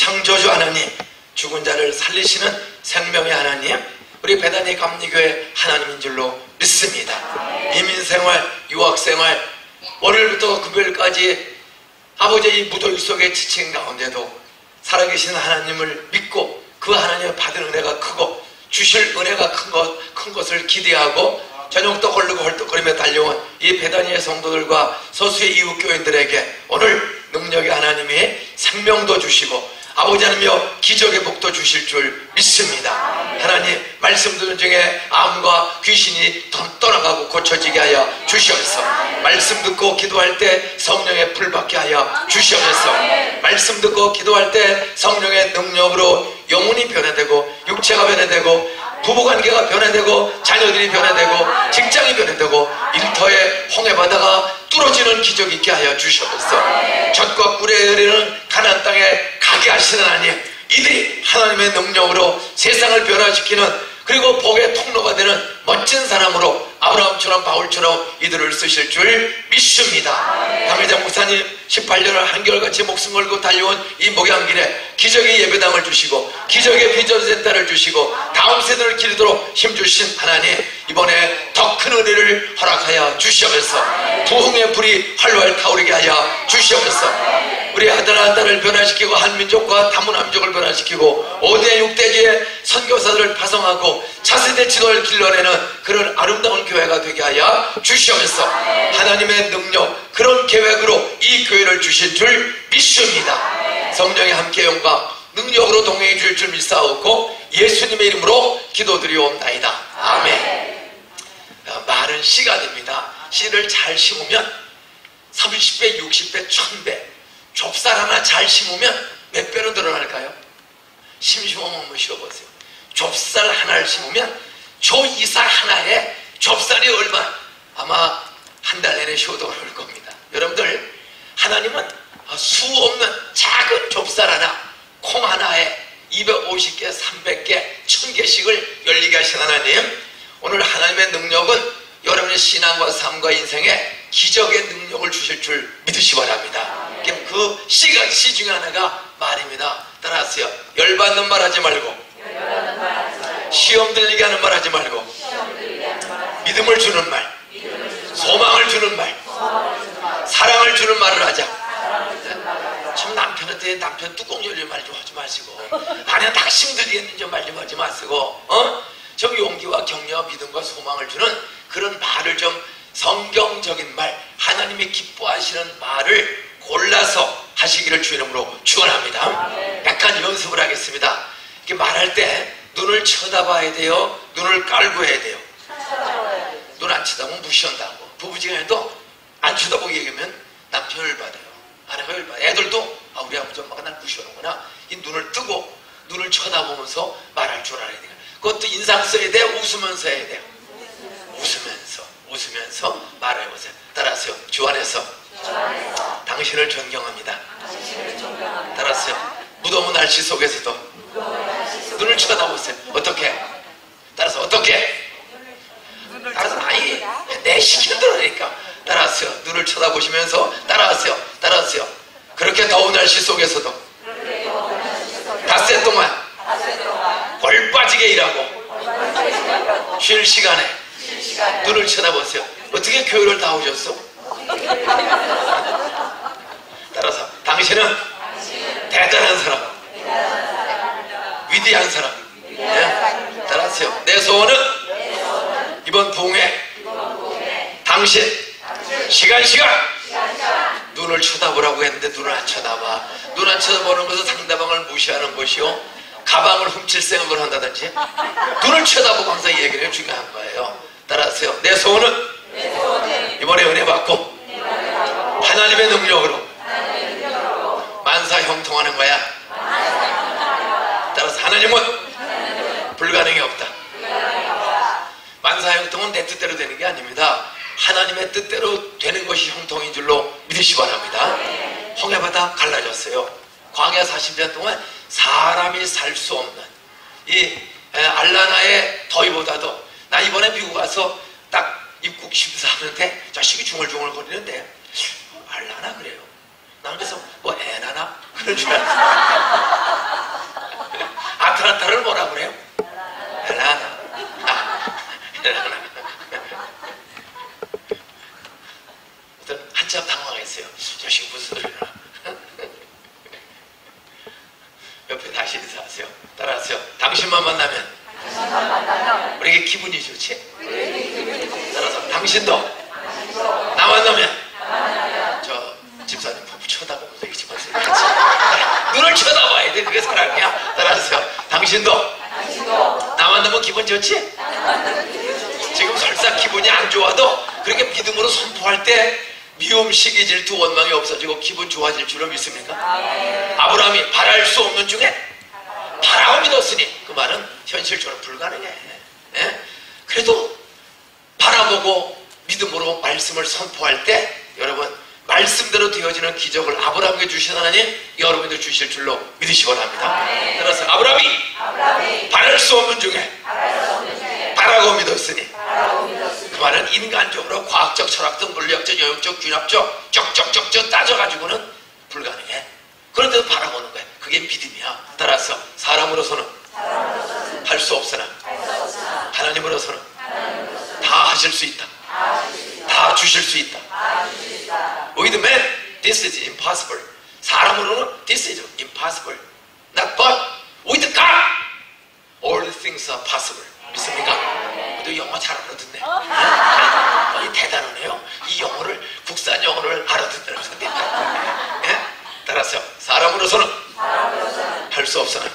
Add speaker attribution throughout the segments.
Speaker 1: 창조주 하나님, 죽은 자를 살리시는 생명의 하나님, 우리 베다니 감리교회 하나님인 줄로 믿습니다. 이민생활, 유학생활, 월요일부터 금요일까지 아버지의 무더위 속에 지친 가운데도 살아계신 하나님을 믿고 그 하나님의 받은 은혜가 크고 주실 은혜가 큰 것을 기대하고 저녁도 걸르고 헐떡거리며 달려온 이 베다니의 성도들과 서수의 이웃교인들에게 오늘 능력의 하나님이 생명도 주시고 아버지 하나님이여 기적의 복도 주실 줄 믿습니다. 하나님 말씀 듣는 중에 암과 귀신이 떠나가고 고쳐지게 하여 주시옵소서. 말씀 듣고 기도할 때 성령의 불 받게 하여 주시옵소서. 말씀 듣고 기도할 때 성령의 능력으로 영혼이 변화되고 육체가 변화되고 부부관계가 변화되고 자녀들이 변화되고 직장이 변화되고 일터의 홍해바다가 뚫어지는 기적이 있게 하여 주시옵소서. 젖과 꿀에 흐르는 가나안 땅에 가게 하시는 하나님, 이들이 하나님의 능력으로 세상을 변화시키는 그리고 복의 통로가 되는 멋진 사람으로 아브라함처럼 바울처럼 이들을 쓰실 줄 믿습니다. 강회장 목사님 18년을 한결같이 목숨 걸고 달려온 이 목양길에 기적의 예배당을 주시고 기적의 비전센터를 주시고 다음 세대를 기르도록 힘주신 하나님, 이번에 더 큰 은혜를 허락하여 주시옵소서. 부흥의 불이 활활 타오르게 하여 주시옵소서. 우리 아들 한 딸을 변화시키고 한민족과 다문화민족을 변화시키고 5대 6대지의 선교사들을 파송하고 차세대 지도를 길러내는 그런 아름다운 교회가 되게 하여 주시옵소서. 하나님의 능력, 그런 계획으로 이 교회를 주신 줄 믿습니다. 성령의 함께 영광 능력으로 동행해 주실 줄 믿사옵고 예수님의 이름으로 기도드리옵나이다. 아멘. 말은 씨가 됩니다. 씨를 잘 심으면 30배, 60배, 1000배. 좁쌀 하나 잘 심으면 몇 배로 늘어날까요? 심심하면 한번 쉬어보세요. 좁쌀 하나를 심으면 조 이사 하나에 좁쌀이 얼마? 아마 한 달 내내 쉬어도 올 겁니다. 여러분들, 하나님은 수 없는 작은 좁쌀 하나, 콩 하나에 250개, 300개, 1000개씩을 열리게 하신 하나님, 오늘 하나님의 능력은 여러분의 신앙과 삶과 인생에 기적의 능력을 주실 줄 믿으시 바랍니다. 그 씨 중에 하나가 말입니다. 따라하세요. 열받는 말 하지 말고, 시험 들리게 하는 말 하지 말고, 믿음을 주는 말, 소망을 주는 말, 사랑을 주는 말을 하자. 참 남편한테 남편 뚜껑 열린 말 좀 하지 마시고, 아니야 나 힘들겠는지 말 좀 하지 마시고, 좀 용기와 격려와 믿음과 소망을 주는 그런 말을 좀, 성경적인 말, 하나님이 기뻐하시는 말을 골라서 하시기를 주 이름으로 축원합니다. 약간 연습을 하겠습니다. 이렇게 말할 때 눈을 쳐다봐야 돼요? 눈을 깔고 해야 돼요? 눈 안 쳐다보면 무시한다고. 부부지간에도 안 쳐다보게 얘기하면 남편을 받아요. 아내가 열받아요. 애들도 우리 아버지 엄마가 날 무시하는구나. 이 눈을 뜨고 눈을 쳐다보면서 말할 줄 알아야 돼요. 그것도 인상 써야 돼요? 웃으면서 해야 돼요? 웃으면서 말해보세요. 따라하세요. 주 안에서 당신을 존경합니다. 따라하세요. 무더운 날씨 속에서도 눈을 쳐다보세요. 어떻게? 따라서 어떻게? 따라서 아니 내 시키는 대로 하니까. 따라하세요. 눈을 쳐다보시면서 따라하세요. 그렇게 더운 날씨 속에서도 닷새 동안 골 빠지게 일하고 쉴 시간에 눈을 쳐다보세요. 어떻게 교회를 다 오셨어? 따라서 당신은 대단한 사람, 위대한 사람. 네? 따라하세요. 내 소원은 이번 부흥회 당신 시간 눈을 쳐다보라고 했는데 눈을 안 쳐다봐. 눈 안 쳐다보는 것은 상대방을 무시하는 것이요, 가방을 훔칠 생각을 한다든지 눈을 쳐다보고 항상 얘기를 해 중요한 거예요. 따라하세요. 내 소원은 이번에 은혜 받고 하나님의 능력으로 만사 형통하는 거야. 따라서 하나님은 불가능이 없다. 만사 형통은 내 뜻대로 되는 게 아닙니다. 하나님의 뜻대로 되는 것이 형통인 줄로 믿으시 바랍니다. 홍해바다 갈라졌어요. 광야 40년 동안 사람이 살 수 없는 이 알라나의 더위보다도, 나 이번에 미국 가서 딱 입국 심사하는데 자식이 중얼중얼 거리는데 알라나 그래요. 나는 그래서 뭐 애나나 그런 줄 알았어. 엘라나타를 뭐라 그래요? 엘라나. 엘라나. 한참 당황했어요. 저씨 무슨 소리나. 옆에 다시 인사하세요. 따라하세요. 당신만 만나면 우리에게 기분이 좋지? 따라서 당신도 나 만나면 저 집사님 부부 쳐다보면서 이렇게 집어서 같이 눈을 쳐다봐야 돼. 그게 사랑이야. 따라하세요. 당신도 나 만나면 기분 좋지? 지금 설사 기분이 안 좋아도 그렇게 믿음으로 선포할 때 미움, 시기, 질투, 원망이 없어지고 기분 좋아질 줄로 믿습니까? 아브라함이 바랄 수 없는 중에 바라고 믿었으니 그 말은 현실적으로 불가능해. 예? 그래도 바라보고 믿음으로 말씀을 선포할 때 여러분 말씀대로 되어지는 기적을 아브라함에게 주신 하나님 여러분들 주실 줄로 믿으시기 바랍니다. 따라서 아브라함이 바랄 수 없는 중에 바라고 믿었으니 그 말은 인간적으로 과학적, 철학적, 물리학적, 영역적, 균합적 쩍쩍쩍쩍 따져가지고는 불가능해. 그런데도 바라보는 거야. 그게 믿음이야. 따라서 사람으로서는 할 수 없으나 하나님으로서는 다 하실 수 있다. 다 주실 수 있다. With man, this is impossible. 사람으로는 this is impossible. Not but with God, all things are possible. 믿습니까? 또 영어 잘 알아듣네. 대단하네요. 이 영어를 국산 영어를 알아듣는 사람들. 따라서 사람으로서는 할 수 없으나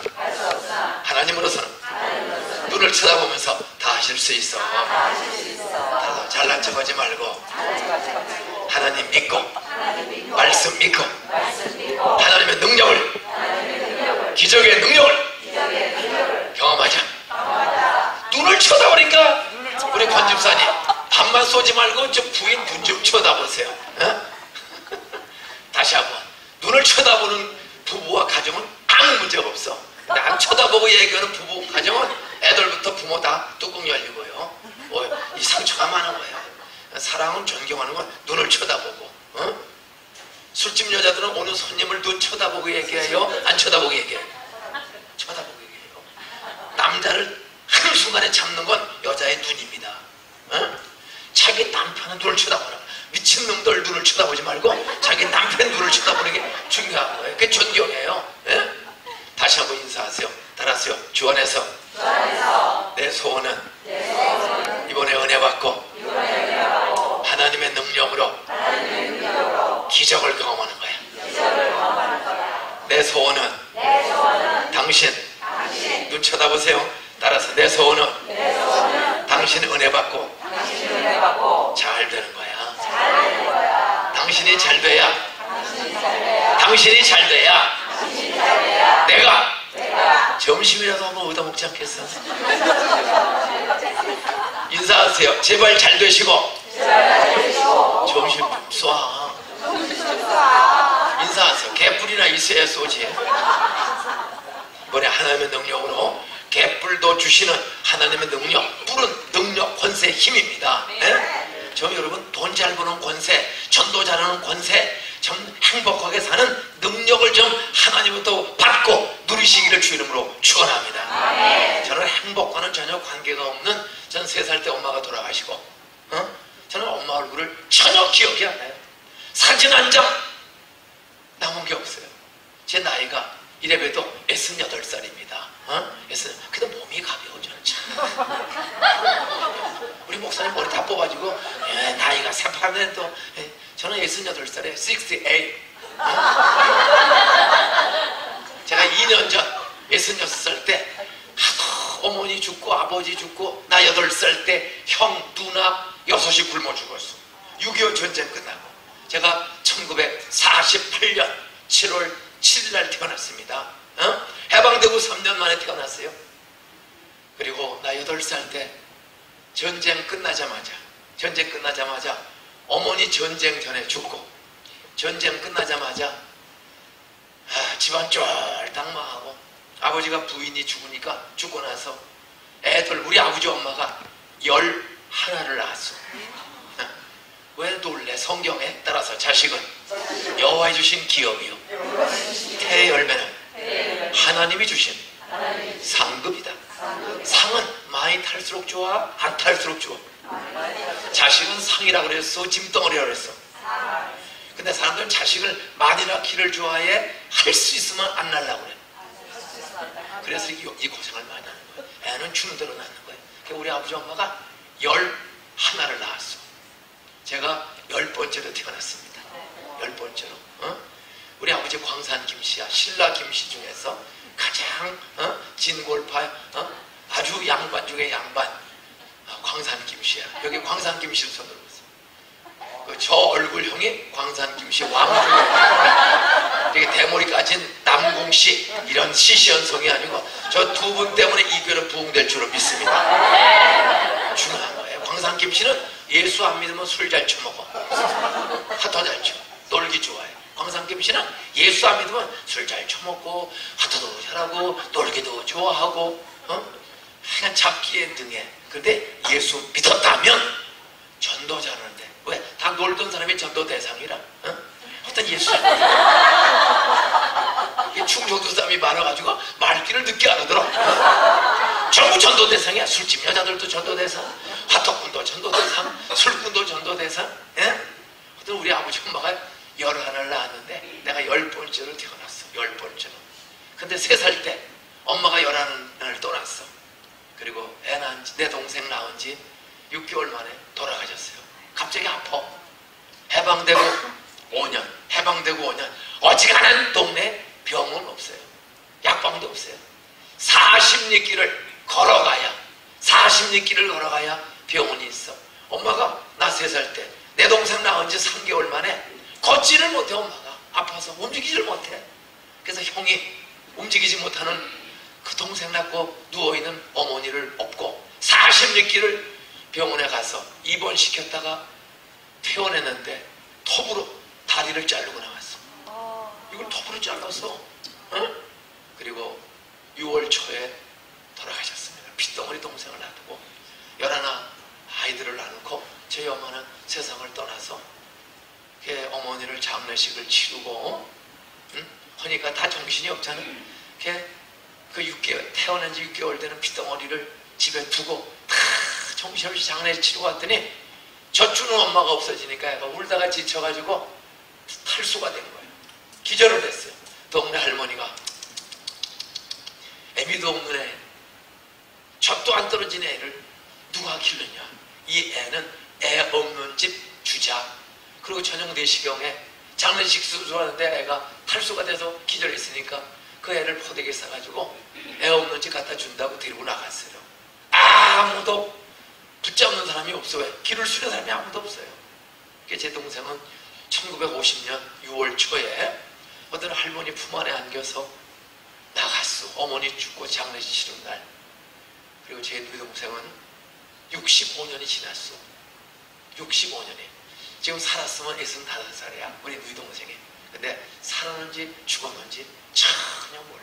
Speaker 1: 하나님으로서는 눈을 쳐다보면서 다 하실 수 있어. 따라서 잘난 척하지 말고 하나님 믿고 말씀 믿고 하나님의 능력을 기적의 능력을 경험하자. 눈을 쳐다보니까 우리 권 집사님 밥만 쏘지 말고 저 부인 눈 좀 쳐다보세요. 다시 한번 눈을 쳐다보는 부부와 가정은 아무 문제가 없어. 안 쳐다보고 얘기하는 부부 가정은 애들부터 부모 다 뚜껑 열리고요. 이 상처가 많은 거예요. 사랑은 존경하는 건 눈을 쳐다보고. 술집 여자들은 오는 손님을 눈 쳐다보고 얘기해요? 안 쳐다보고 얘기해요? 쳐다보고 얘기해요. 남자를 한순간에 잡는 건 여자의 눈입니다. 자기 남편은 눈을 쳐다보라. 미친놈들 눈을 쳐다보지 말고 자기 남편 눈을 쳐다보는 게 중요한 거예요. 그게 존경이에요. 다시 한번 인사하세요. 따라하세요. 주 안에서 내 소원은 이번에 은혜 받고 하나님의 능력으로 기적을 경험하는 거야. 내 소원은 당신 눈 쳐다보세요. 따라서 내 소원은 당신 은혜 받고 잘 되는 거야. 당신이 잘 돼야 내가 점심이라도 한번 얻어 먹지 않겠어? 인사하세요. 제발 잘 되시고 점심 좀 쏴. 인사하세요. 개뿔이나 있어야 쏘지. 이번에 하나님의 능력으로 개뿔도 주시는 하나님의 능력, 뿔은 능력, 권세, 힘입니다. 저 여러분 돈 잘 버는 권세, 전도 잘하는 권세, 좀 행복하게 사는 능력을 좀 하나님부터 받고 누리시기를 주 이름으로 축원합니다. 저는 행복과는 전혀 관계가 없는, 저는 3살 때 엄마가 돌아가시고 저는 엄마 얼굴을 전혀 기억이 안 나요. 사진 한 장 남은 게 없어요. 제 나이가 이래봬도 68살입니다. 근데 몸이 가벼워. 저는 참. 우리 목사님 머리 다 뽑아지고 나이가 새파란데도 저는 68살에 68. 제가 2년 전 66살 때 어머니 죽고 아버지 죽고 나 8살 때 형 누나 6이 굶어 죽었어. 6.25 전쟁 끝나고 제가 1948년 7월 7일 날 태어났습니다. 해방되고 3년 만에 태어났어요. 그리고 나 8살 때 전쟁 끝나자마자 어머니 전쟁 전에 죽고, 전쟁 끝나자마자 집안 쫄딱 망하고, 아버지가 부인이 죽고 나서 애들, 우리 아버지 엄마가 11을 낳았어. 왜 놀래? 성경에 따라서 자식은 여호와의 주신 기업이요, 태의 열매는 하나님이 주신 상급이다. 상은 많이 탈수록 좋아? 안 탈수록 좋아? 자식은 상이라고 그랬어? 짐덩어리라고 그랬어? 근데 사람들은 자식을 많이 낳기를 좋아해? 할 수 있으면 안 낳으려고 그래. 그래서 이 고생을 많이 하는 거예요. 애는 주는 대로 낳는 거예요. 우리 아버지 엄마가 11을 낳았어. 제가 10번째로 태어났습니다. 10번째로. 우리 아버지 광산 김씨야. 신라 김씨 중에서 가장 진골파, 아주 양반 중에 양반, 광산 김씨야. 여기 광산 김씨를 손들고 있어. 저 얼굴형이 광산 김씨 왕. 되게 대머리 까진 남궁씨, 이런 시시연성이 아니고 저 두 분 때문에 이별은 부흥될 줄로 믿습니다. 중요한 거예요. 광산 김씨는 예수 안 믿으면 술 잘 처먹어. 하도 잘 쳐. 놀기 좋아해. 광산 김씨는 예수 안 믿으면 술 잘 처먹고 하도도 잘하고 놀기도 좋아하고 하여간 잡기에 등해. 근데 예수 믿었다면 전도 잘하는데 왜? 다 놀던 사람이 전도 대상이라. 어떤 예수 충청도 사람이 많아가지고 말귀를 늦게 알아들어. 전부 전도 대상이야. 술집 여자들도 전도 대상, 화토꾼도 전도 대상, 술꾼도 전도 대상. 어떤 우리 아버지 엄마가 11을 낳았는데 내가 10번째로 태어났어. 10번째로. 근데 3살 때 엄마가 11을 또 낳았어. 그리고 애 낳은 지, 내 동생 낳은 지 6개월 만에 돌아가셨어요. 갑자기 아파. 해방되고 5년, 해방되고 5년. 어지간한 동네 병원 없어요. 약방도 없어요. 40리길을 걸어가야, 40리길을 걸어가야 병원이 있어. 엄마가 나 3살 때 내 동생 낳은 지 3개월 만에 걷지를 못해. 엄마가 아파서 움직이지를 못해. 그래서 형이 움직이지 못하는 그 동생 낳고 누워있는 어머니를 업고 40리길을 병원에 가서 입원시켰다가 퇴원했는데 톱으로 다리를 자르고 나왔어. 이걸 톱으로 잘라서 그리고 6월 초에 돌아가셨습니다. 핏덩어리 동생을 놔두고 11 아이들을 낳고 저희 엄마는 세상을 떠나서 어머니를 장례식을 치르고 하니까 다 정신이 없잖아. 그 6개월, 태어난 지 6개월 되는 핏덩어리를 집에 두고 다 정신없이 장례를 치르고 왔더니 젖주는 엄마가 없어지니까 애가 울다가 지쳐가지고 탈수가 된 거예요. 기절을 했어요. 동네 할머니가 애미도 없는 애, 젖도 안 떨어진 애를 누가 기르냐. 이 애는 애 없는 집 주자. 그리고 저녁 4시경에 장례식 수술하는데 애가 탈수가 돼서 기절했으니까 그 애를 포대기에 싸가지고 애 없는 집 갖다 준다고 데리고 나갔어요. 아무도 붙잡는 사람이 없어. 왜? 기를 수는 사람이 아무도 없어요. 제 동생은 1950년 6월 초에 어떤 할머니 품 안에 안겨서 나갔어. 어머니 죽고 장례식 치른 날. 그리고 제 누이동생은 65년이 지났어. 65년이. 지금 살았으면 65살이야. 우리 누이동생이. 근데 살았는지 죽었는지 전혀 몰라.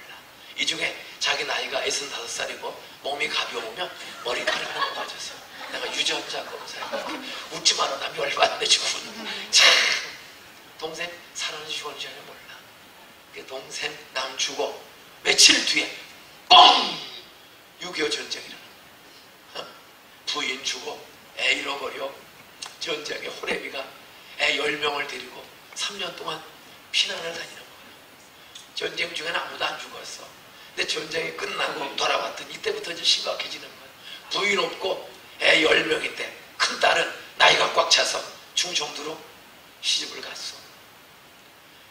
Speaker 1: 이 중에 자기 나이가 65살이고 몸이 가벼우면 머리카락이 넘어가졌어. 내가 유전자 검사해. 웃지 마라. 나 열받네 죽은. 참. 동생 살았는지 죽었는지 전혀 몰라. 그 동생 남 죽어 며칠 뒤에 뻥! 6.25 전쟁이라는 부인 죽어 애 잃어버려. 전쟁에 호래비가 애 10명을 데리고 3년 동안 피난을 다니는 거예요. 전쟁 중에는 아무도 안 죽었어. 근데 전쟁이 끝나고 돌아왔더니 이때부터 이제 심각해지는 거예요. 부인 없고 애 10명인데 큰딸은 나이가 꽉 차서 충청도로 시집을 갔어.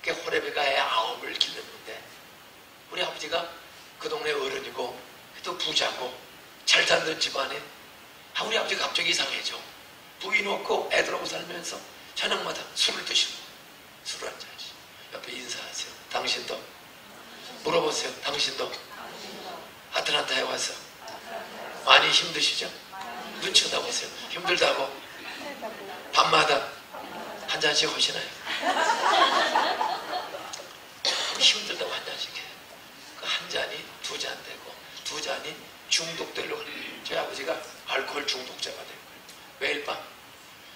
Speaker 1: 그 호래비가 애 9을 기르는데 우리 아버지가 그 동네 어른이고 또 부자고 잘 사는 집안에 우리 아버지가 갑자기 이상해져. 부인 없고 애들하고 살면서 저녁마다 술을 드시고 술을 한 잔씩 옆에 인사하세요. 당신도 물어보세요. 당신도 아틀란타에 와서 많이 힘드시죠? 눈 쳐다보세요. 힘들다고 밤마다 한 잔씩 하시나요? 힘들다고 한 잔씩 해요. 그 한 잔이 2잔 되고 2잔이 중독되려고 해요. 저희 아버지가 알코올 중독자가 된 거예요. 매일 밤.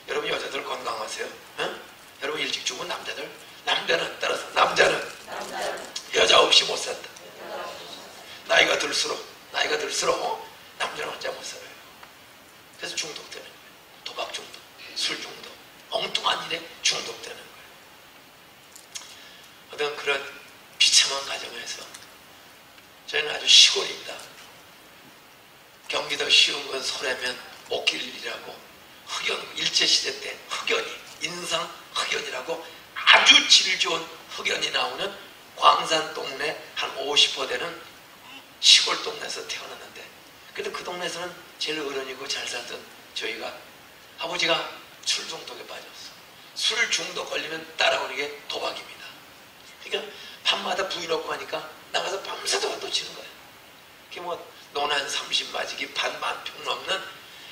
Speaker 1: 여러분 여자들 건강하세요? 응? 여러분 일찍 죽은 남자들, 남자는 따라서 남자는 여자 없이 못 산다. 나이가 들수록 나이가 들수록 남자는 혼자 못 살아요. 그래서 중독되는 거예요. 도박 중독, 술 중독, 엉뚱한 일에 중독되는 거예요. 어떤 그런 비참한 가정에서 저희는 아주 시골입니다. 경기도 쉬운 건 소래면 목길이라고 흑연 일제시대 때 흑연이 인상 흑연이라고 아주 질 좋은 흑연이 나오는 광산 동네 한 50% 되는 시골 동네에서 태어났는데 그래도 그 동네에서는 제일 어른이고 잘 살던 저희가 아버지가 술 중독에 빠졌어. 술 중독 걸리면 따라오는 게 도박입니다. 그러니까 밤마다 부인 없고 하니까 나가서 밤새도록 또 치는 거야. 그게 뭐 논한 30마지기 밭 10,000평 넘는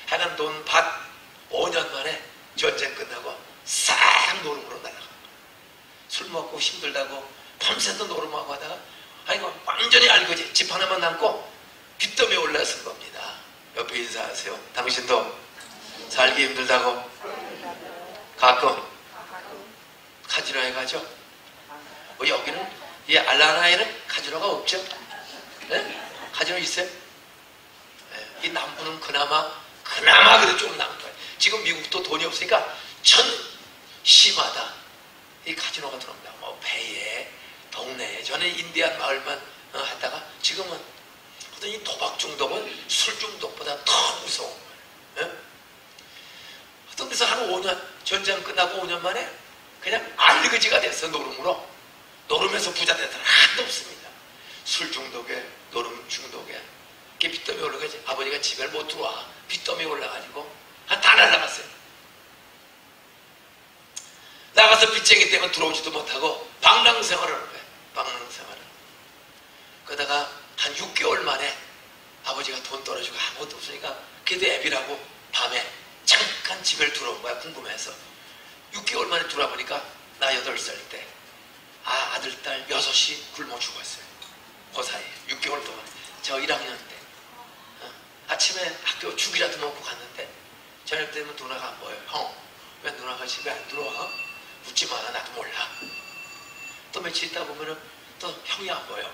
Speaker 1: 하여간 논밭 5년 만에 전쟁 끝나고 싹 노름으로 날아가. 술 먹고 힘들다고 밤새도 노름하고 하다가 아이고 완전히 알거지. 집 하나만 남고 빚더미에 올라선 겁니다. 옆에 인사하세요. 당신도 살기 힘들다고 가끔 카지노에 가죠? 뭐 여기는 이 알라나에는 카지노가 없죠? 네? 카지노 있어요? 네. 이 남부는 그나마 그래도 좀 남은 거예요. 지금 미국도 돈이 없으니까 전 시마다 이 카지노가 들어옵니다. 뭐 배에 동네에 전에 인디안 마을만 하다가 지금은 어떤 이 도박 중독은 술 중독보다 더 무서운 거예요. 네? 어떤 데서 한 5년 전쟁 끝나고 5년 만에 그냥 알리그지가 됐어. 노름에서 부자 되더라. 하나도 없습니다. 술 중독에 노름 중독에 이렇게 빚더미 올라가지. 아버지가 집에 못 들어와. 빚더미 올라가지고 다 날라갔어요. 나가서 빚쟁이 때문에 들어오지도 못하고 방랑생활을 하는 거예요. 방랑생활을. 그러다가 한 6개월 만에 아버지가 돈 떨어지고 아무것도 없으니까 걔도 애비라고 밤에 잠깐 집에 들어온 거야. 궁금해서. 6개월 만에 들어와보니까 나 8살 때 아들, 딸 6이 굶어 죽었어요. 그 사이에 6개월 동안. 저 1학년 때 아침에 학교 죽이라도 먹고 갔는데 저녁 되면 누나가 안 보여요. 형, 왜 누나가 집에 안 들어와? 묻지 마라. 나도 몰라. 또 며칠 있다 보면은 또 형이 안 보여.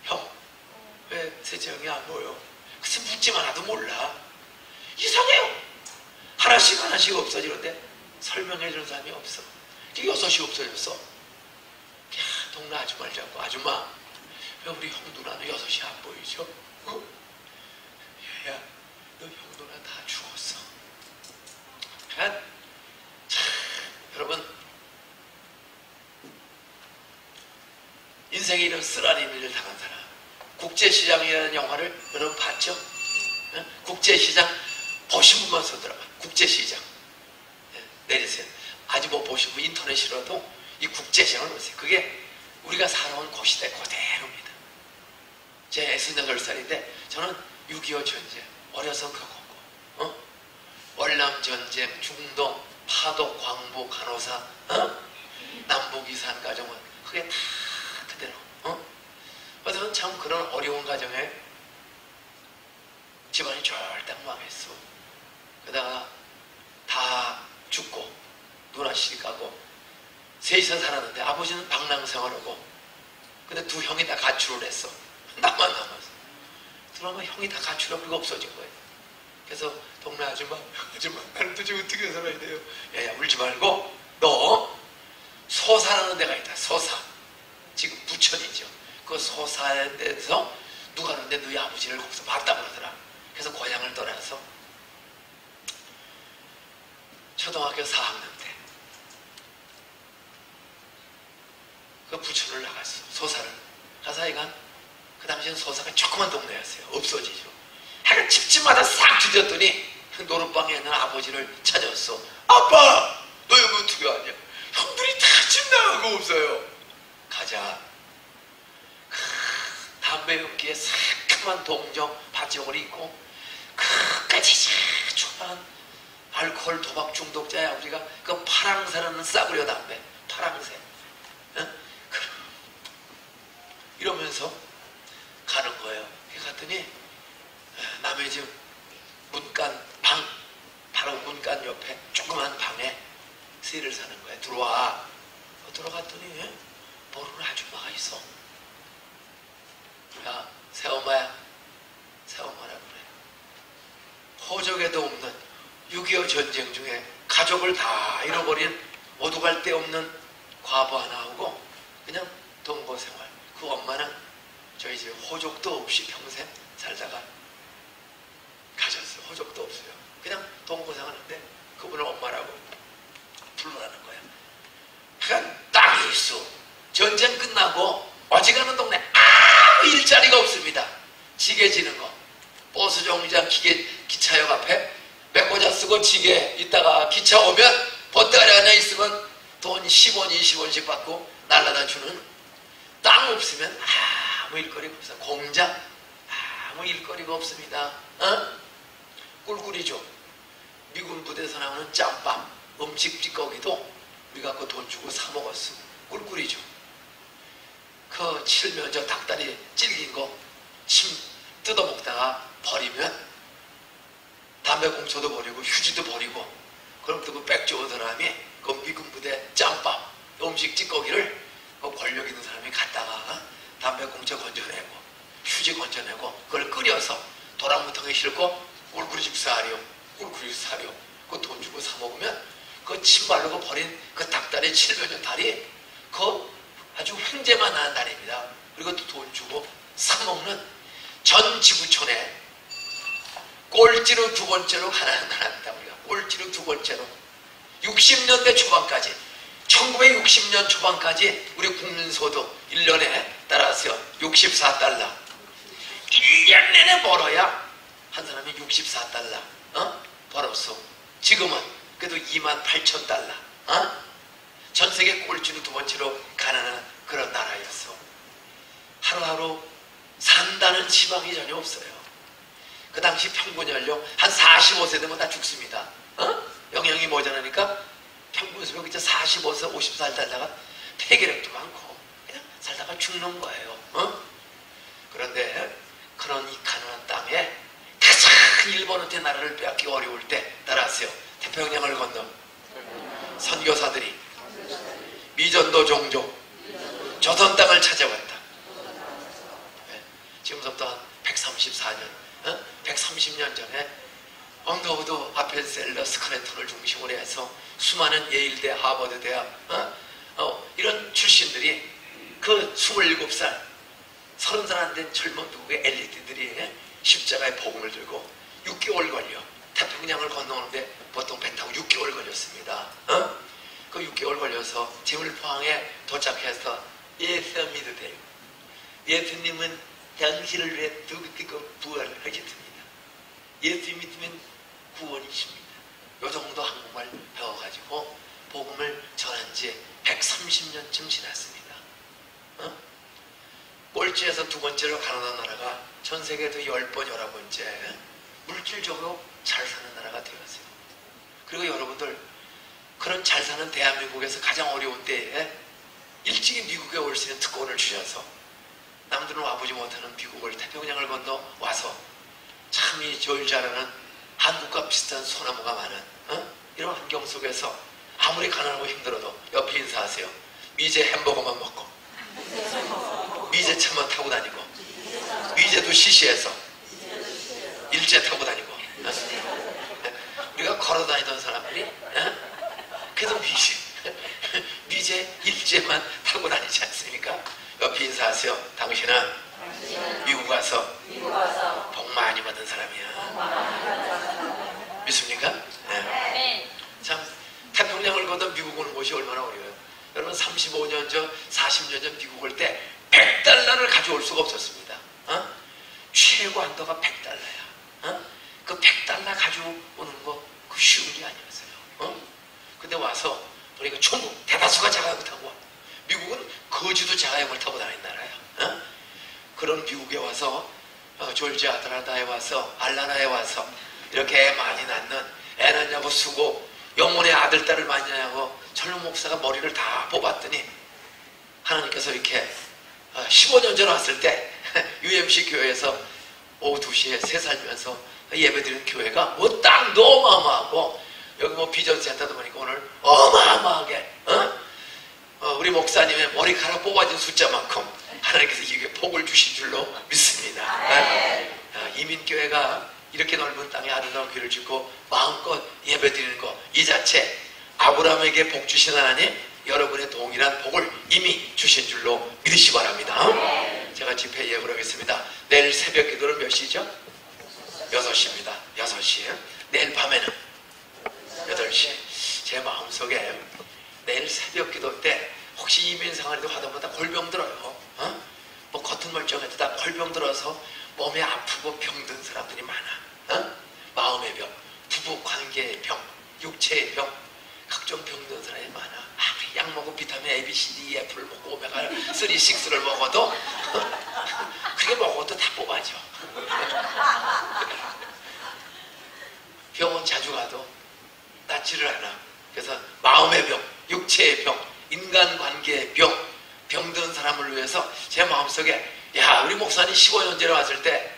Speaker 1: 형, 왜 셋째 형이 안 보여? 그래서 묻지 마라도 몰라. 이상해요. 하나씩 없어지는데 설명해 주는 사람이 없어. 6이 없어졌어. 야, 동네 아줌마를 잡고 아줌마, 왜 우리 형 누나는 6이 안 보이죠? 어? 야, 너 형 누나 다 죽었어. 참, 여러분 인생에 이런 쓰라린 일을 당한 사람. 국제시장이라는 영화를 여러분 봤죠? 네? 국제시장 보신 분만 서더라고요. 국제시장. 네, 내리세요. 아직 못 보신 분 인터넷이라도 이 국제시장을 보세요. 그게 우리가 살아온 고시대 그대로입니다. 제 68살인데 저는 6.25 전쟁 어려서 겪었고 월남전쟁, 중동, 파독, 광부, 간호사, 남북이산 가정은 그게 다 그대로. 저는 참 그런 어려운 가정에 집안이 쫄딱 망했어. 그러다가 다 죽고 누나 시집 가고 셋이서 살았는데 아버지는 방랑생활하고 근데 두 형이 다 가출을 했어. 나만 남았어. 그러면 형이 다 가출하고 그리고 없어진 거예요. 그래서 동네 아줌마 나는 도대체 어떻게 살아야 돼요? 야 울지 말고 너 소사라는 데가 있다. 소사. 지금 부천이죠. 그 소사에 대해서 누가 그러는데 너희 아버지를 거기서 봤다고 그러더라. 그래서 고향을 떠나서 초등학교 4학년 때 그 부천을 나갔어. 소사를. 가서 하여간 그 당시엔 소사가 조그만 동네였어요. 없어지죠. 하여간 집집마다 싹 뒤졌더니 노릇방에 있는 아버지를 찾았어. 아빠! 너 여기 어떻게 왔냐? 형들이 다 집 나가고 없어요. 가자. 담배 연기에 새까만 동정 바지옥을 입고 끝까지 초반 알코올 도박 중독자의 아버지가 그 파랑새라는 싸구려 담배 파랑새 이러면서 가는 거예요. 갔더니 남의 집 문간 방 바로 문간 옆에 조그만 방에 세를 사는 거예요. 들어와. 들어갔더니 모르는 아줌마가 있어. 야 새엄마야 기억에도 없는 6.25 전쟁 중에 가족을 다 잃어버린 오두갈 데 없는 과부 하나하고 그냥 동거생활. 그 엄마는 저희 집에 호적도 없이 평생 살다가 가셨어요. 호적도 없어요. 그냥 동거생활하는데 그분을 엄마라고 불러라는 거야. 그러니까 딱 일수. 전쟁 끝나고 어지간한 동네 아무 일자리가 없습니다. 지게 지는 거. 버스 정류장 기차역 앞에 메모자 쓰고 지게 있다가 기차 오면 버때가리 하나 있으면 돈 10원, 20원씩 받고 날라다 주는. 땅 없으면 아무 일거리가 없어요. 공장 아무 일거리가 없습니다. 꿀꿀이죠. 미군 부대에서 나오는 짬밥, 음식 찌꺼기도 우리가 그 돈 주고 사 먹었어. 꿀꿀이죠. 그 칠면 저 닭다리 찔긴 거 침 뜯어먹다가 버리면 담배 공초도 버리고 휴지도 버리고 그럼 또 그 백조 사람이 그 미군 부대 짬밥, 음식 찌꺼기를 그 권력 있는 사람이 갖다가 담배 공초 건져내고 휴지 건져내고 그걸 끓여서 도랑무통에 싣고 꿀꿀이집 사료, 꿀꿀이 사료 그 돈 주고 사 먹으면 그 침 바르고 버린 그 닭다리 700년 다리 그 아주 횡재만 나는 다리입니다. 그리고 또 돈 주고 사 먹는 전 지구촌에 꼴찌로 두 번째로 가난한 나라입니다. 우리가 꼴찌로 두 번째로 60년대 초반까지 1960년 초반까지 우리 국민소득 1년에 따라서 64달러 1년 내내 벌어야 한 사람이 64달러 벌었어. 지금은 그래도 28,000달러 전 세계 꼴찌로 두 번째로 가난한 그런 나라였어. 하루하루 산다는 희망이 전혀 없어요. 그 당시 평균 연령 한 45세 되면 다 죽습니다. 영양이 모자라니까 평균 수명 이제 45세 50살 살다가 폐결핵도 많고 그냥 살다가 죽는 거예요. 그런데 그런 이 가난한 땅에 가장 일본한테 나라를 빼앗기 어려울 때 따라서요. 태평양을 건너 선교사들이 미전도 종족 조선 땅을 찾아왔다. 지금부터 한 134년 130년 전에 언더우드 아펜셀러 스크래턴을 중심으로 해서 수많은 예일대 하버드 대학 이런 출신들이 그 27살 30살 안 된 젊은 미국의 엘리트들이 십자가의 복음을 들고 6개월 걸려 태평양을 건너오는데 보통 배 타고 6개월 걸렸습니다. 그 6개월 걸려서 제물포항에 도착해서 예수 믿으세요. 예수님은 당신을 위해 죽으시고 부활하셨습니다. 예수 믿으면 구원이십니다. 요 정도 한국말 배워가지고 복음을 전한 지 130년쯤 지났습니다. 꼴찌에서 두 번째로 가난한 나라가 전 세계에서 10번, 11번째 물질적으로 잘 사는 나라가 되었어요. 그리고 여러분들 그런 잘 사는 대한민국에서 가장 어려운 때에 일찍이 미국에 올 수 있는 특권을 주셔서 남들은 와보지 못하는 미국을 태평양을 건너 와서 참 이 졸자라는 한국과 비슷한 소나무가 많은 이런 환경 속에서 아무리 가난하고 힘들어도 옆에 인사하세요. 미제 햄버거만 먹고 미제 차만 타고 다니고 미제도 시시해서 일제 타고 다니고 우리가 걸어 다니던 사람들이 그래도 미제 일제만 타고 다니지 않습니까? 옆에 인사하세요. 당신은 미국 가서 복 많이 받은 사람이야. 믿습니까? 네. 참 태평양을 건너 미국 오는 곳이 얼마나 어려워요. 여러분 35년 전 40년 전 미국 올 때 100달러를 가져올 수가 없었습니다. 최고 한도가 100달러야. 그 100달러 가져오는 거 그 쉬운 게 아니었어요. 근데 와서 보니까 전국 대다수가 자가용을 타고 와. 미국은 거지도 자가용을 타고 다니는 나라야. 그런 미국에 와서 졸지아 아틀란타에 와서 알라나에 와서 이렇게 애 많이 낳는 애 낳냐고 쓰고 영혼의 아들 딸을 많이 낳냐고 젊은 목사가 머리를 다 뽑았더니 하나님께서 이렇게 15년 전에 왔을 때 UMC 교회에서 오후 2시에 새 살면서 예배드리는 교회가 뭐 땅도 어마어마하고 여기 뭐 비전센터도 보니까 오늘 어마어마하게 우리 목사님의 머리카락 뽑아진 숫자만큼 하나님께서 이게 복을 주신 줄로 믿습니다. 이민교회가 이렇게 넓은 땅에 아름다운 귀를 짓고 마음껏 예배드리는 것, 이 자체 아브라함에게 복 주신 하나님, 여러분의 동일한 복을 이미 주신 줄로 믿으시 바랍니다. 제가 집회 예고를 하겠습니다. 내일 새벽 기도는 몇 시죠? 6시입니다. 6시에. 내일 밤에는 8시. 제 마음속에 내일 새벽 기도 때 혹시 이민생활에도 하다보다 골병 들어요. 뭐 겉은 멀쩡해도 다 골병 들어서 몸이 아프고 병든 사람들이 많아. 마음의 병, 부부 관계의 병, 육체의 병, 각종 병든 사람이 많아. 아무리 약 먹고 비타민 A, B, C, D, F를 먹고 오메가 3, 6를 먹어도 그게 먹어도 다 뽑아져. 병원 자주 가도 낫지를 않아. 그래서 마음의 병, 육체의 병, 인간관계의 병, 병든 사람을 위해서 제 마음속에 야, 우리 목사님 15년 전에 왔을 때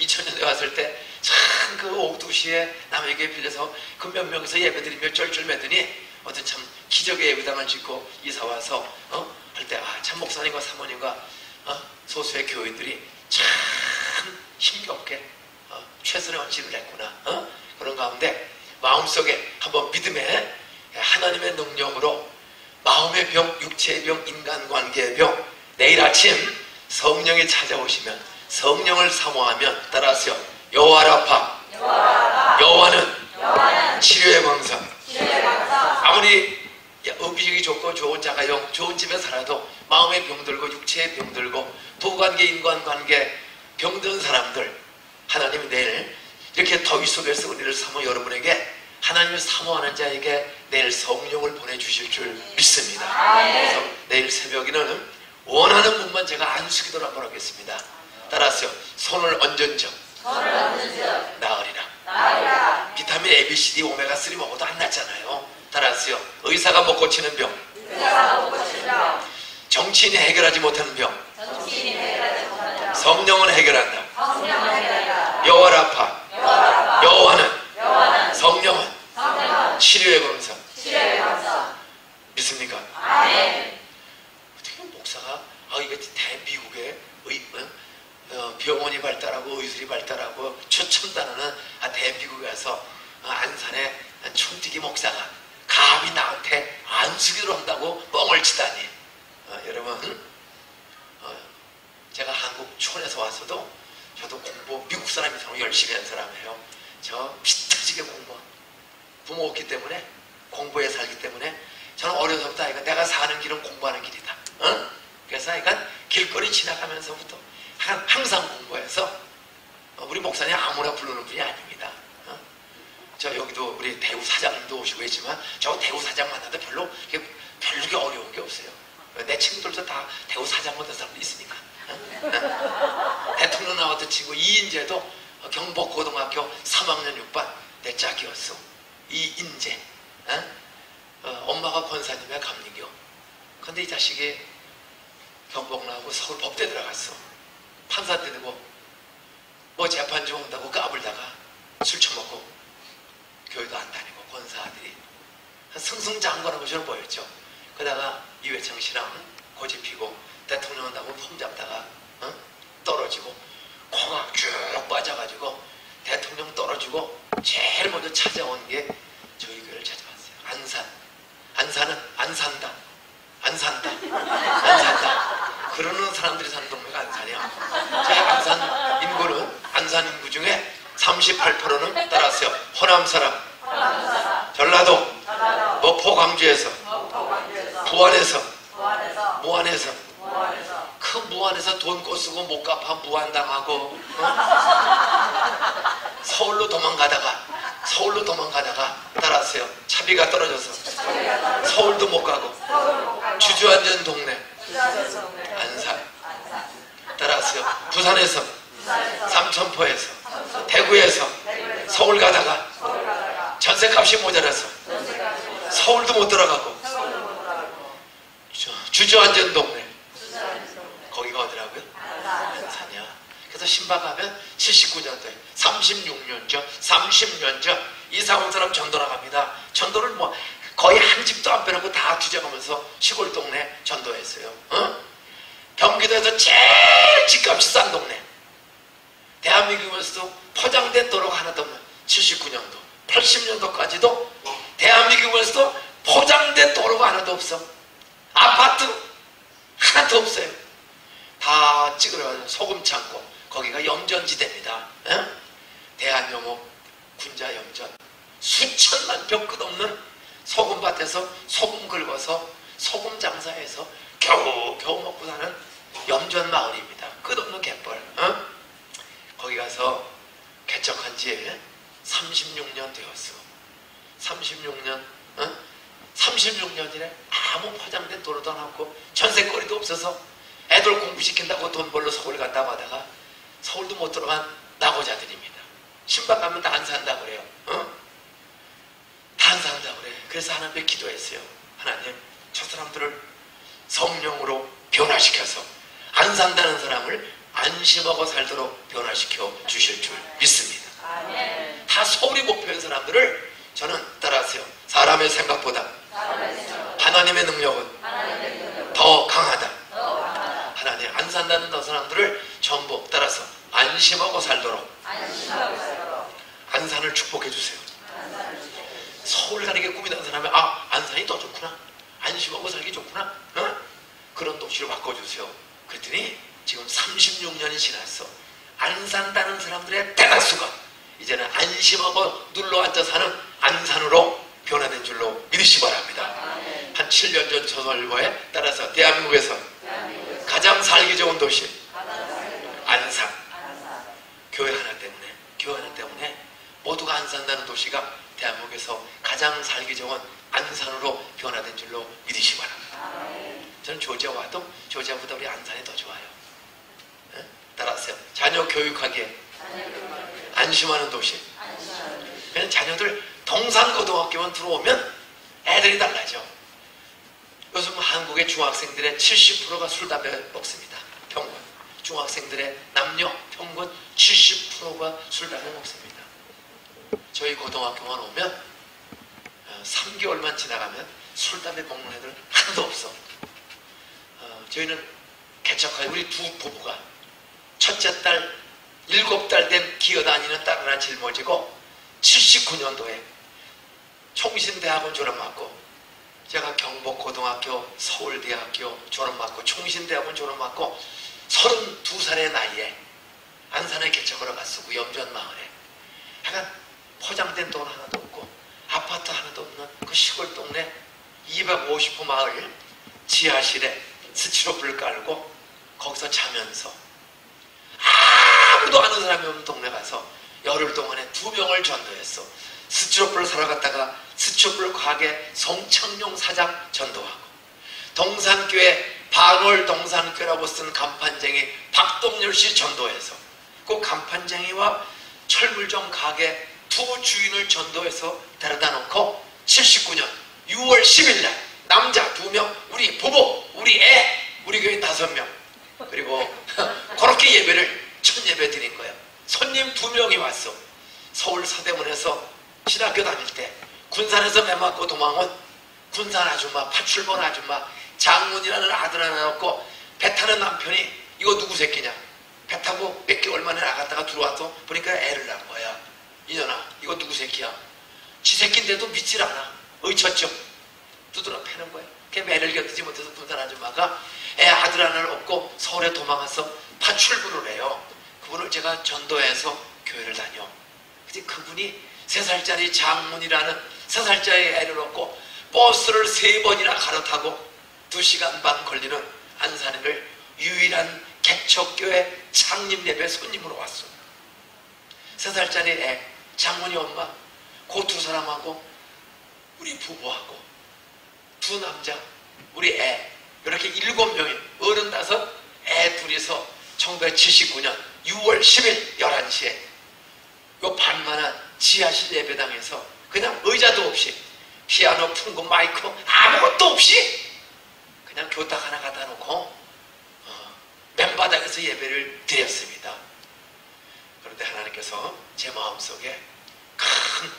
Speaker 1: 2000년에 왔을 때 참 그 오후 2시에 남에게 빌려서 그 몇 명이서 예배드리며 쩔쩔 매더니 어떤 참 기적의 예배당을 짓고 이사와서 할 때 아, 참 목사님과 사모님과 소수의 교인들이 참 힘겹게 최선의 헌신을 했구나. 그런 가운데 마음속에 한번 믿음에 하나님의 능력으로 마음의 병, 육체의 병, 인간관계의 병, 내일 아침 성령이 찾아오시면 성령을 사모하면 따라하세요. 여호와라파, 여호와는 치료의 광선. 아무리 의식이 좋고 좋은 자가용, 좋은 집에 살아도 마음의 병들고 육체의 병들고 부부관계, 인간관계 병든 사람들, 하나님이 내일 이렇게 더위 속에서 우리를 사모 여러분에게 하나님을 사모하는 자에게 내일 성령을 보내주실 줄 믿습니다. 그래서 내일 새벽에는 원하는 분만 제가 안수기도를 한번 하겠습니다. 따라하세요. 손을 얹은즉 나으리라. 비타민 A, B, C, D, 오메가 3 먹어도 안 낫잖아요. 따라하세요. 의사가 못 고치는 병, 정치인이 해결하지 못하는 병, 성령은 해결한다. 여호와라파, 여호와는, 성령은 치료의 검사. 믿습니까? 어떻게 목사가 이게 대미국의 병원이 발달하고 의술이 발달하고 최첨단하는 대미국에 와서 안산에 촌뜨기 목사가 감히 나한테 안수기를 한다고 뻥을 치다니. 여러분, 제가 한국 촌에서 와서도 저도 공부, 미국 사람이처럼 열심히 한 사람이에요. 저 피터지게 부모였기 때문에, 공부에 살기 때문에 저는 어려서부터 내가 사는 길은 공부하는 길이다. 그래서 길거리 지나가면서부터 항상 공부해서 우리 목사님 아무나 부르는 분이 아닙니다. 저 여기도 우리 대우 사장님도 오시고 했지만 저 대우 사장 만나도 별로 그렇게 어려운 게 없어요. 내 친구들도 다 대우 사장 만난 사람도 있으니까. 대통령 나왔던 친구 이인재도 경복고등학교 3학년 6반 내 짝이었어. 이인재. 엄마가 권사님의 감리교. 근데 이 자식이 경복 나오고 서울 법대 들어갔어. 판사 때 되고 뭐 재판 좀 온다고 까불다가 술 처먹고 교회도 안 다니고 권사 아들이 승승장구하는 것처럼 보였죠. 그러다가 이회창 씨랑 고집 피고 대통령 한다고 폼 잡다가 떨어지고 코가 쭉 빠져가지고 대통령 떨어지고 제일 먼저 찾아온 게 저희 교회를 찾아왔어요. 안산은 안 산다. 그러는 사람들이 사는 동네가 안산이야. 제 안산 인구는 안산 인구 중에 38%는 따라하세요. 호남 사람, 전라도, 목포 광주에서, 부안에서, 무안에서, 그 무안에서 돈 꼬쓰고 못 갚아 무안당하고 서울로 도망가다가 따라하세요. 차비가 떨어져서 서울도 못 가고 주저앉은 동네 안산. 따라하세요. 부산에서, 삼천포에서, 대구에서 서울 가다가 전세값이 모자라서 서울도 못 들어가고 주저앉은 동네 거기가 어디라고요? 안산이야. 그래서 신박하면 79년도에 36년 전, 30년 전 이사 온 사람 전도 나갑니다. 전도를 뭐 거의 한 집도 안 빼놓고 다 뒤져가면서 시골 동네 전도했어요. 경기도에서 제일 집값이 싼 동네. 대한민국에서도 포장된 도로가 하나도 없는 79년도, 80년도까지도 대한민국에서도 포장된 도로가 하나도 없어. 아파트 하나도 없어요. 다 찌그러져 소금 창고, 거기가 염전지대입니다. 에? 대한용옥, 군자염전, 수천만 평 끝없는 소금밭에서 소금 긁어서 소금 장사해서 겨우 먹고 사는 염전 마을입니다. 끝없는 갯벌. 어? 거기 가서 개척한 지 36년 되었어. 36년. 어? 36년이래. 아무 포장된 도로도 안 없고 전세거리도 없어서 애들 공부시킨다고 돈 벌러 서울 간다고 하다가 서울도 못 들어간 낙오자들입니다. 신박 가면 다 안 산다 그래요. 어? 다 안 산다 그래. 그래서 하나님께 기도했어요. 하나님, 저 사람들을 성령으로 변화시켜서 안 산다는 사람을 안심하고 살도록 변화시켜 주실 줄 믿습니다. 아멘. 다 서울이 목표인 사람들을 저는 따라하세요. 사람의 생각보다 하나님의 능력은 더 강하다. 하나님, 안 산다는 저 사람들을 전부 따라서 안심하고 살도록 안산을 축복해 주세요. 서울 가는 게 꿈이라는 사람이 안산이 더 좋구나, 안심하고 살기 좋구나, 어? 그런 도시로 바꿔주세요. 그랬더니 지금 36년이 지났어. 안 산다는 사람들의 대다수가 이제는 안심하고 눌러앉아 사는 안산으로 변화된 줄로 믿으시 바랍니다. 한 7년 전 조선일보에 따라서 대한민국에서 가장 살기 좋은 도시 안산. 교회 하나 때문에 모두가 안 산다는 도시가 대한민국에서 가장 살기 좋은 안산으로 변화된 줄로 믿으시 바랍니다. 저는 조지아 와도 조지아보다 우리 안산이 더 좋아요. 네? 따라하세요. 자녀 교육하기에 안심하는 도시. 그냥 자녀들 동산고등학교만 들어오면 애들이 달라져. 요즘 한국의 중학생들의 70%가 술, 담배 먹습니다. 평균. 중학생들의 남녀 평균 70%가 술, 담배 먹습니다. 저희 고등학교만 오면 3개월만 지나가면 술, 담배 먹는 애들 하나도 없어. 저희는 개척한 우리 두 부부가 첫째 딸 7달 된 기어다니는 딸 하나 짊어지고 79년도에 총신대학원 졸업받고, 제가 경복고등학교, 서울대학교 졸업받고 총신대학원 졸업받고 32살의 나이에 안산에 개척하러 갔어. 염전 마을에. 약간 포장된 돈 하나도 없고 아파트 하나도 없는 그 시골 동네 250호 마을 지하실에 스티로폼을 깔고 거기서 자면서 아무도 아는 사람이 없는 동네 가서 열흘 동안에 2명을 전도했어. 스티로폼을 사러 갔다가 스티로폼 가게 송창용 사장 전도하고, 동산교회 반월 동산교회라고 쓴 간판쟁이 박동열 씨 전도해서 그 간판쟁이와 철물점 가게 두 주인을 전도해서 데려다 놓고 79년 6월 10일 날 남자 2명, 우리 부부, 우리 애, 우리 교회 5명, 그리고 그렇게 예배를 첫 예배 드린 거예요. 손님 2명이 왔어. 서울 서대문에서 신학교 다닐 때 군산에서 매 맞고 도망온 군산 아줌마, 파출본 아줌마, 장문이라는 아들 하나 낳고 배 타는 남편이 이거 누구 새끼냐, 배 타고 몇 개월 만에 나갔다가 들어와서 보니까 애를 낳은 거야. 이년아, 이거 누구 새끼야? 지 새끼인데도 믿질 않아. 의처증 두드러 패는 거야. 걔 매를 견디지 못해서 군산 아줌마가 애 아들 하나를 얻고 서울에 도망가서 파출부를 해요. 그분을 제가 전도해서 교회를 다녀. 근데 그분이 3살짜리 장문이라는 3살짜리 애를 얻고 버스를 3번이나 갈아타고 2시간 반 걸리는 안산을 유일한 개척교회 창립 예배 손님으로 왔어. 3살짜리 애, 장문이 엄마, 그 2사람하고 우리 부부하고 2 남자, 우리 애, 이렇게 7명이 35, 애 둘이서 1979년 6월 10일 11시에 요 반만한 지하실 예배당에서 그냥 의자도 없이 피아노, 풍금, 마이크 아무것도 없이 그냥 교탁 하나 갖다 놓고 맨바닥에서 예배를 드렸습니다. 그런데 하나님께서 제 마음속에 큰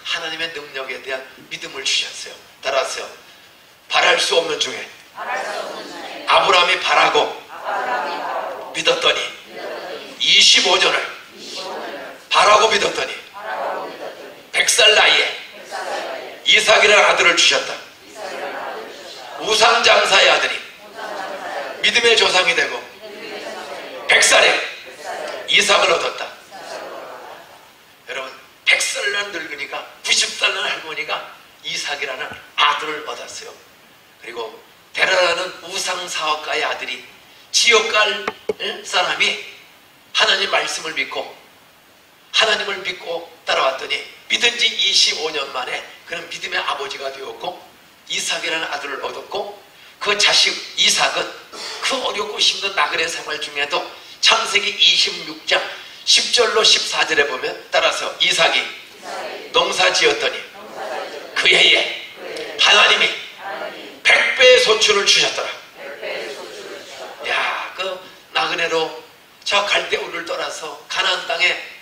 Speaker 1: 하나님의 능력에 대한 믿음을 주셨어요. 따라하세요. 바랄 수 없는 중에 아브라함이 바라고 믿었더니 25년을 바라고 믿었더니 100살 나이에 이삭이라는 아들을 주셨다. 우상장사의 아들이 믿음의 조상이 되고 100살에 이삭을 얻었다. 여러분 100살 난 늙은이가 90살 난 할머니가 이삭이라는 아들을 얻었어요. 그리고 데라라는 우상사업가의 아들이 지옥 갈 사람이 하나님 말씀을 믿고 하나님을 믿고 따라왔더니 믿은 지 25년 만에 그는 믿음의 아버지가 되었고 이삭이라는 아들을 얻었고 그 자식 이삭은 그 어렵고 힘든 나그네 생활 중에도 창세기 26장 10절로 14절에 보면 따라서 이삭이 농사 지었더니 그 해에 하나님이 100배의 소출을 주셨더라. 야, 그 나그네로 저 갈대우를 떠나서 가나안 땅에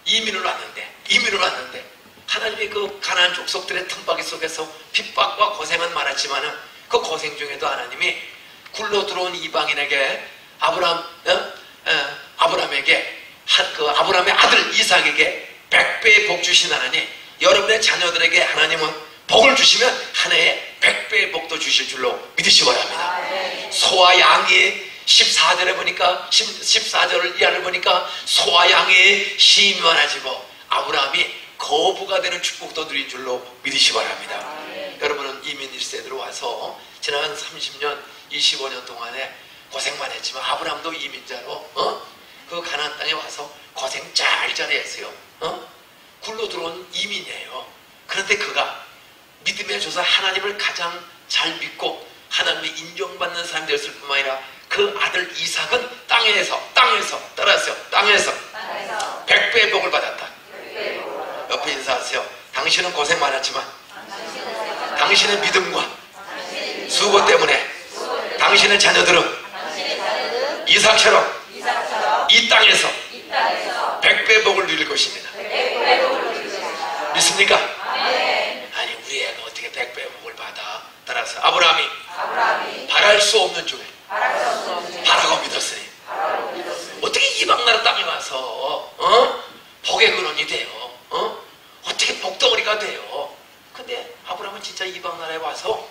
Speaker 1: 이민을 왔는데 하나님이 그 가나안 족속들의 틈바귀 속에서 핍박과 고생은 많았지만은 그 고생 중에도 하나님이 굴러 들어온 이방인에게 아브람에게 그 아브람의 아들 이삭에게 100배의 복 주신 하나님, 여러분의 자녀들에게 하나님은 복을 주시면 한 해에 100배의 복도 주실 줄로 믿으시기 바랍니다. 소와 양이 14절에 보니까 14절을 이하를 보니까 소와 양의 힘이 많아지고 아브라함이 거부가 되는 축복도 누린 줄로 믿으시기 바랍니다. 여러분은 이민 1세대로 와서 지난 30년 25년 동안에 고생만 했지만 아브라함도 이민자로 그 가나안 땅에 와서 고생 잘 했어요. 굴러 들어온 이민이에요. 그런데 그가 믿음의 조사 하나님을 가장 잘 믿고 하나님의 인정받는 사람이 되었을 뿐만 아니라 그 아들 이삭은 땅에서 100배의 복을 받았다. 옆에 인사하세요. 당신은 고생 많았지만 당신의 믿음과 수고 때문에 당신의 자녀들은 이삭처럼 이 땅에서 100배의 복을 누릴 것입니다. 믿습니까? 아니 우리 애가 어떻게 100배의 복을 받아? 따라서 아브라함이 바랄 수 없는 중에 바라고 믿었으니 어떻게 이방 나라 땅에 와서 복의 근원이 돼요? 어떻게 복덩어리가 돼요? 근데 아브라함은 진짜 이방 나라에 와서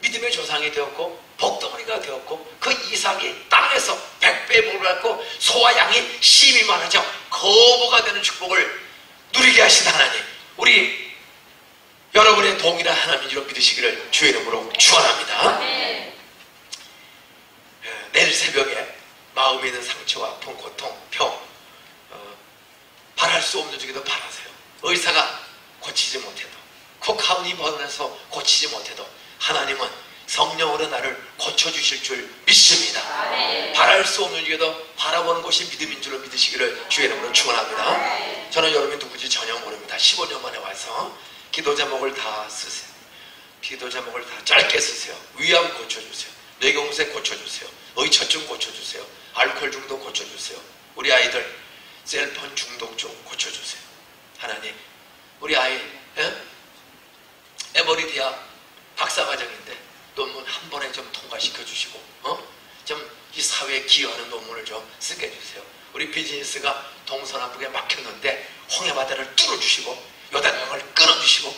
Speaker 1: 믿음의 조상이 되었고 복덩어리가 되었고 그 이삭이 땅에서 100배의 복을 받고 소와 양이 심이 많아져 거부가 되는 축복을 누리게 하신 하나님, 우리 여러분의 동일한 하나님인 줄 믿으시기를 주의 이름으로 축원합니다. 내일 새벽에 마음에 있는 상처와 아픔, 고통, 병 바랄 수 없는 중에도 바라세요. 의사가 고치지 못해도 코카인이 번해서 고치지 못해도 하나님은 성령으로 나를 고쳐주실 줄 믿습니다. 바랄 수 없는 중에도 바라보는 것이 믿음인 줄로 믿으시기를 주의 이름으로 축원합니다. 저는 여러분이 누구지 전혀 모릅니다. 15년 만에 와서 기도 제목을 다 쓰세요. 기도 제목을 다 짧게 쓰세요. 위암 고쳐주세요. 뇌경색 고쳐주세요. 의처증 고쳐주세요. 알코올 중독 고쳐주세요. 우리 아이들 셀폰 중독 좀 고쳐주세요. 하나님, 우리 아이 에버리 대학 박사과정인데 논문 한 번에 좀 통과시켜 주시고 좀 이 사회에 기여하는 논문을 좀 쓰게 해주세요. 우리 비즈니스가 동서남북에 막혔는데 홍해바다를 뚫어주시고 요단강을 끊어주시고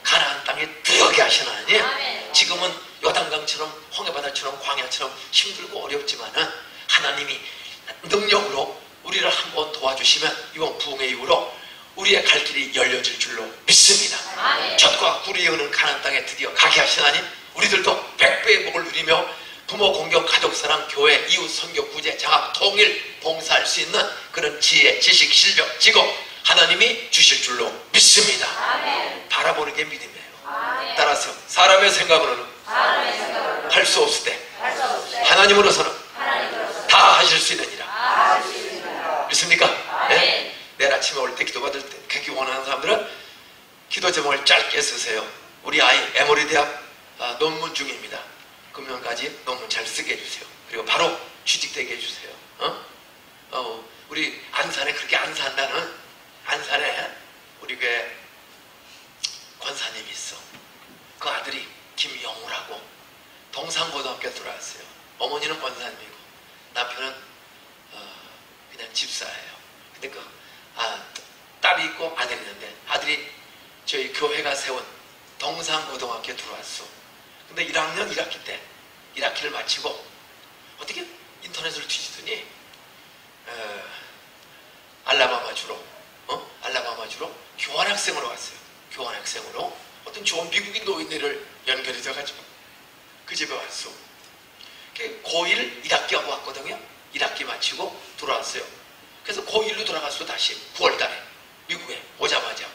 Speaker 1: 가나안 땅에 들어가게 하시는 하나님, 지금은 요단강처럼 홍해바다처럼 광야처럼 힘들고 어렵지만은 하나님이 능력으로 우리를 한번 도와주시면 이번 부흥의 이후로 우리의 갈 길이 열려질 줄로 믿습니다. 젖과 꿀이 흐르는 가나안 땅에 드디어 가게 하신 하나님, 우리들도 100배의 복을 누리며 부모, 공경, 가족, 사랑, 교회, 이웃, 선교, 구제, 장학, 통일, 봉사할 수 있는 그런 지혜, 지식, 실력, 직업 하나님이 주실 줄로 믿습니다. 바라보는 게 믿음이에요. 따라서 사람의 생각으로는 할 수 없을 때 하나님으로서는 다 하실 수 있느니라. 믿습니까? 네? 내일 아침에 올 때 기도받을 때 그렇게 원하는 사람들은 기도 제목을 짧게 쓰세요. 우리 아이 에모리 대학 논문 중입니다. 금년까지 논문 잘 쓰게 해주세요. 그리고 바로 취직되게 해주세요. 우리 안산에 그렇게 안산다는 안산에 우리 교회 권사님이 있어. 그 아들이 김영우라고 동산고등학교 들어왔어요. 어머니는 권사님이고 남편은 그냥 집사예요. 근데 딸이 있고 아들이 있는데 아들이 저희 교회가 세운 동산고등학교에 들어왔어. 근데 1학년 1학기 때 1학기를 마치고 어떻게 인터넷을 뒤지더니 알라바마주로 교환학생으로 왔어요. 교환학생으로 어떤 좋은 미국인 노인네를 연결이 돼가지고 그 집에 왔어. 고1 1학기하고 왔거든요. 1학기 마치고 들어왔어요. 그래서 고1로 돌아갔어. 다시 9월달에 미국에 오자마자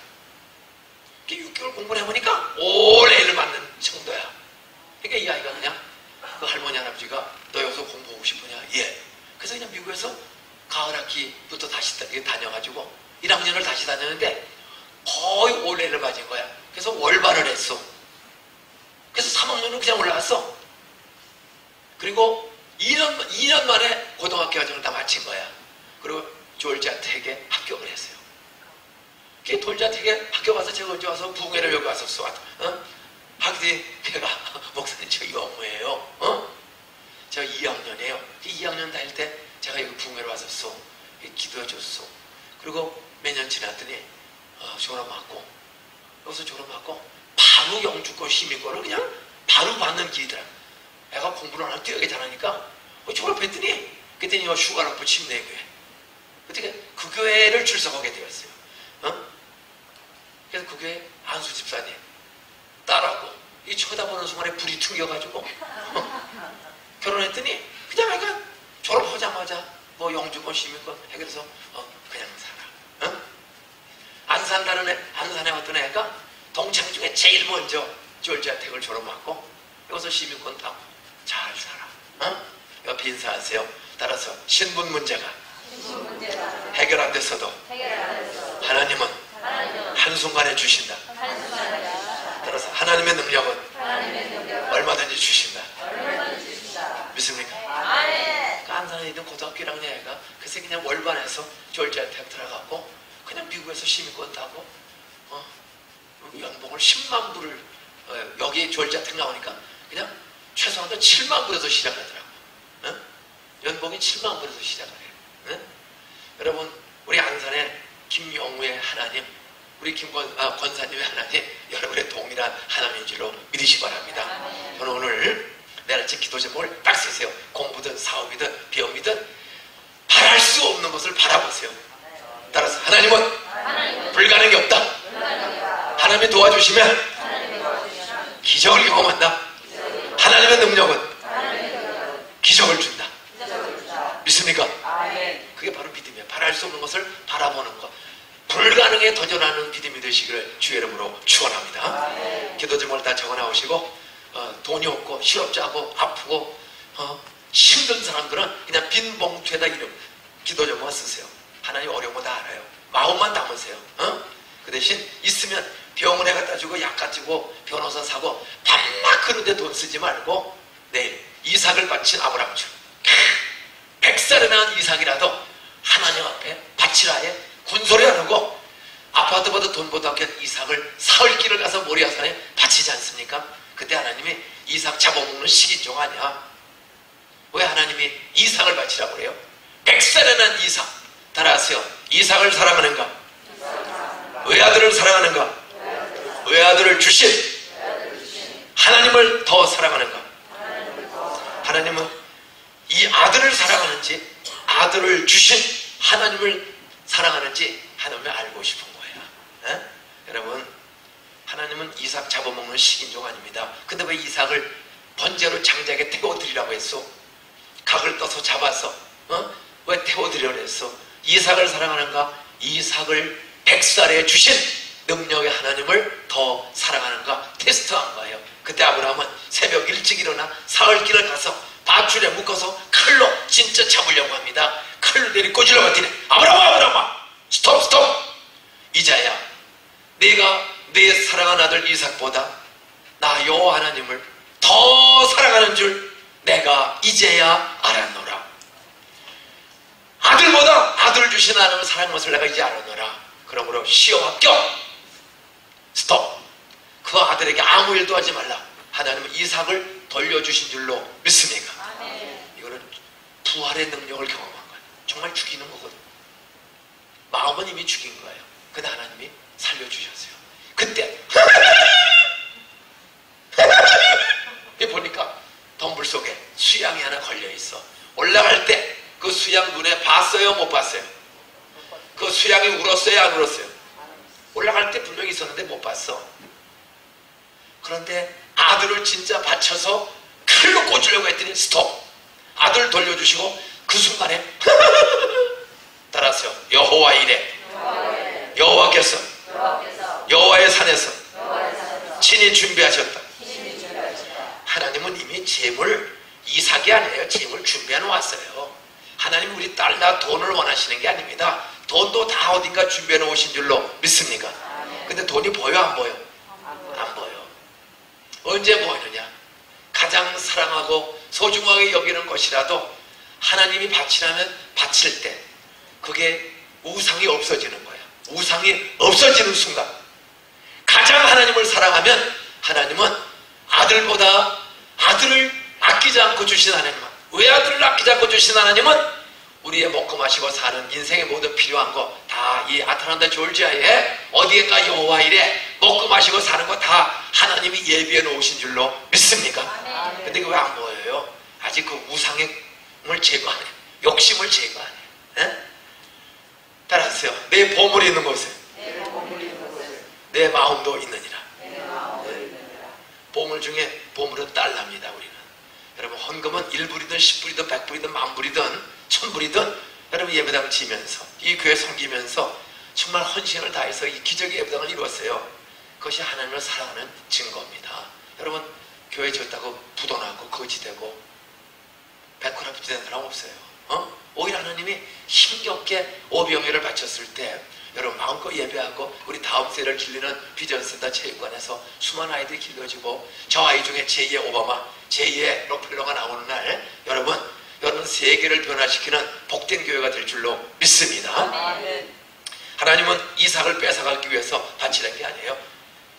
Speaker 1: 6개월 공부를 해보니까 올해를 맞는 정도야. 그러니까 이 아이가 그냥 그 할머니 할아버지가 너 여기서 공부하고 싶으냐? 예. 그래서 그냥 미국에서 가을 학기부터 다시 다녀가지고 1학년을 다시 다녔는데 거의 올해를 맞은 거야. 그래서 월반을 했어. 그래서 3학년은 그냥 올라갔어. 그리고 2년 만에 고등학교 과정을 다 마친 거야. 그리고 조지아 텍에 합격을 했어요. 조지아 텍에 학교 가서 제가 언제 와서 부흥회를 여기 왔었어. 하기더니 걔가 목사님 저 영무예요. 저 2학년이에요. 2학년 다닐 때 제가 여기 부흥회를 왔었어. 기도해 줬어. 그리고 몇 년 지났더니 졸업하고 여기서 졸업하고 바로 영주권 시민권을 그냥 바로 받는 길이더라. 애가 공부를 하나 뛰어게 잘하니까 졸업했더니 그랬더니 휴가를 붙이면 내 교회. 어떻게 그 교회를 출석하게 되었어요. 그래서 그 교회 안수 집사님 딸하고 이 쳐다보는 순간에 불이 튕겨가지고 결혼했더니 그냥 애가 졸업하자마자 뭐 영주권 시민권 해결해서 그냥 살아. 안산에 왔던 애가 동창 중에 제일 먼저 조지아 텍을 졸업하고 여기서 시민권 타고 잘 살아. 옆에 인사하세요. 따라서 신분 문제가 해결 안 됐어도 하나님은 한순간에 주신다. 따라서 하나님의 능력은 얼마든지 주신다. 믿습니까? 안산에 있는 고등학교 1학년 애가 그래서 그냥 월반에서 조지아 텍 들어가고 그냥 미국에서 시민권 따고 연봉을 10만 불을 여기 조지아 텍 나오니까 그냥 최소한도 7만 불에서 시작하더라고. 연봉이 7만 불에서 시작을 해. 여러분 우리 안산의 김영우의 하나님, 우리 권사님의 하나님, 여러분의 동일한 하나님인 줄로 믿으시기 바랍니다. 저는 오늘 내가 제 기도 제목을 딱 쓰세요. 공부든 사업이든 비용이든 바랄 수 없는 것을 바라보세요. 따라서 하나님은 불가능이 없다. 하나님이 도와주시면 기적을 경험한다. 하나님의 능력은 기적을 준다. 믿습니까? 그게 바로 믿음이에요. 바랄 수 없는 것을 바라보는 것. 불가능에 도전하는 믿음이 되시기를 주의 이름으로 축원합니다. 기도 제목을 다 적어나오시고 돈이 없고 실업자고 아프고 힘든 사람들은 그냥 빈 봉투에다 이름 기도 제목만 쓰세요. 하나님 어려운 거 다 알아요. 마음만 담으세요. 그 대신 있으면 병원에 갖다 주고 약 가지고 변호사 사고 밤낮 그런데 돈 쓰지 말고 내일 이삭을 바친 아브라함처럼 100살에 낳은 이삭이라도 하나님 앞에 바치라 해 군소리 안 하고 아파트보다 돈보다 아껴 이삭을 사흘 길을 가서 모리아산에 바치지 않습니까? 그때 하나님이 이삭 잡아먹는 시기종 아니야. 왜 하나님이 이삭을 바치라고 그래요? 100살에 낳은 이삭 따라하세요. 이삭을 사랑하는가? 외아들을 사랑하는가? 외아들을 주신 하나님을 더 사랑하는가? 하나님은 이 아들을 사랑하는지 아들을 주신 하나님을 사랑하는지 하나님을 알고 싶은 거야. 여러분 하나님은 이삭 잡아먹는 식인종 아닙니다. 근데 왜 이삭을 번제로 장작에 태워드리라고 했어? 각을 떠서 잡아서 왜 태워드리라고 했어? 이삭을 사랑하는가? 이삭을 100살에 주신 능력의 하나님을 더 사랑하는가 테스트한 거예요. 그때 아브라함은 새벽 일찍 일어나 사흘길을 가서 밧줄에 묶어서 칼로 진짜 잡으려고 합니다. 칼로 내리 꽂으려고 했더니 아브라함아 스톱 이자야 네가 내 사랑하는 아들 이삭보다 나 여호와 하나님을 더 사랑하는 줄 내가 이제야 알았노라. 아들보다 아들 주신 하나님을 사랑하는 것을 내가 이제 알았노라. 그러므로 시험 합격 스톱. 그 아들에게 아무 일도 하지 말라. 하나님은 이삭을 돌려주신 줄로 믿습니까? 이거는 부활의 능력을 경험한 거예요. 정말 죽이는 거거든. 마음은 이미 죽인 거예요. 근데 하나님이 살려주셨어요. 그때 보니까 덤불 속에 수양이 하나 걸려있어. 올라갈 때 그 수양 눈에 봤어요? 못 봤어요? 그 수양이 울었어요? 안 울었어요? 올라갈 때 분명히 있었는데 못 봤어. 그런데 아들을 진짜 바쳐서 칼로 꽂으려고 했더니 스톱! 아들 돌려주시고 그 순간에 따라서 여호와 이래, 여호와께서 여호와의 산에서 친히 준비하셨다. 하나님은 이미 재물, 이삭이 아니에요. 재물 준비해 놓았어요. 하나님은 우리 딸나 돈을 원하시는 게 아닙니다. 돈도 다 어딘가 준비해 놓으신 줄로 믿습니까? 근데 돈이 보여 안 보여? 안 보여. 언제 보이느냐? 가장 사랑하고 소중하게 여기는 것이라도 하나님이 바치라면 바칠 때 그게 우상이 없어지는 거야. 우상이 없어지는 순간 가장 하나님을 사랑하면 하나님은 아들보다 아들을 아끼지 않고 주신 하나님은, 왜 아들을 아끼지 않고 주신 하나님은 우리의 먹고 마시고 사는 인생의 모든 필요한 거 다 이 아틀란타 조지아에 어디에가 여호와 이래 먹고 마시고 사는 거 다 하나님이 예비해 놓으신 줄로 믿습니까? 근데 그게 왜 안 보여요? 아직 그 우상을 제거 안 해. 욕심을 제거 안 해. 따라하세요. 내 보물이 있는 곳에 내 마음도 있느니라. 보물 중에 보물은 달랍니다. 우리는 여러분 헌금은 1불이든 10불이든 100불이든 만불이든 1000불이든 여러분 예배당 지면서 이 교회 섬기면서 정말 헌신을 다해서 이 기적의 예배당을 이루었어요. 그것이 하나님을 사랑하는 증거입니다. 여러분 교회 졌다고 부도나고 거지되고 백호랍지 되는 사람 없어요. 오히려 하나님이 힘겹게 오병이를 바쳤을 때 여러분 마음껏 예배하고 우리 다음 세대를 길리는 비전센터 체육관에서 수많은 아이들이 길러지고 저 아이 중에 제2의 오바마, 제2의 록펠러가 나오는 날 여러분 세계를 변화시키는 복된 교회가 될 줄로 믿습니다. 하나님은 이삭을 뺏어가기 위해서 바치는 게 아니에요.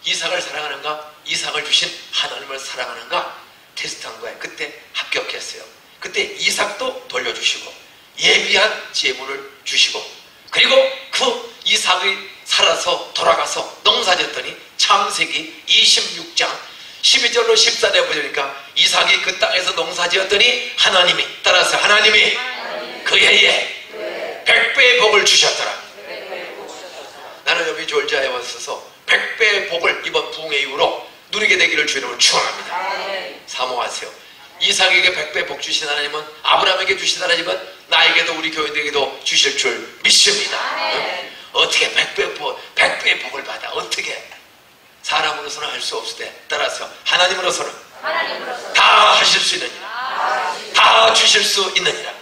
Speaker 1: 이삭을 사랑하는가? 이삭을 주신 하나님을 사랑하는가? 테스트한 거예요. 그때 합격했어요. 그때 이삭도 돌려주시고 예비한 재물을 주시고 그리고 그 이삭이 살아서 돌아가서 농사졌더니 창세기 26장 12절로 14절에 보니까 이삭이 그 땅에서 농사지었더니 하나님이 따라서 하나님이 그 해에 100배의 복을 주셨더라. 나는 여기 졸지아에 왔어서 100배의 복을 이번 부흥의 이후로 누리게 되기를 주님을 축원합니다. 사모하세요. 이삭에게 100배 복 주신 하나님은 아브라함에게 주신 하나님은 나에게도 우리 교인들에게도 주실 줄 믿습니다. 어떻게 100배의 복을 받아? 어떻게? 사람으로서는 할 수 없을 때 따라서 하나님으로서는 다 하실 수 있느니라. 다 주실 수 있느니라.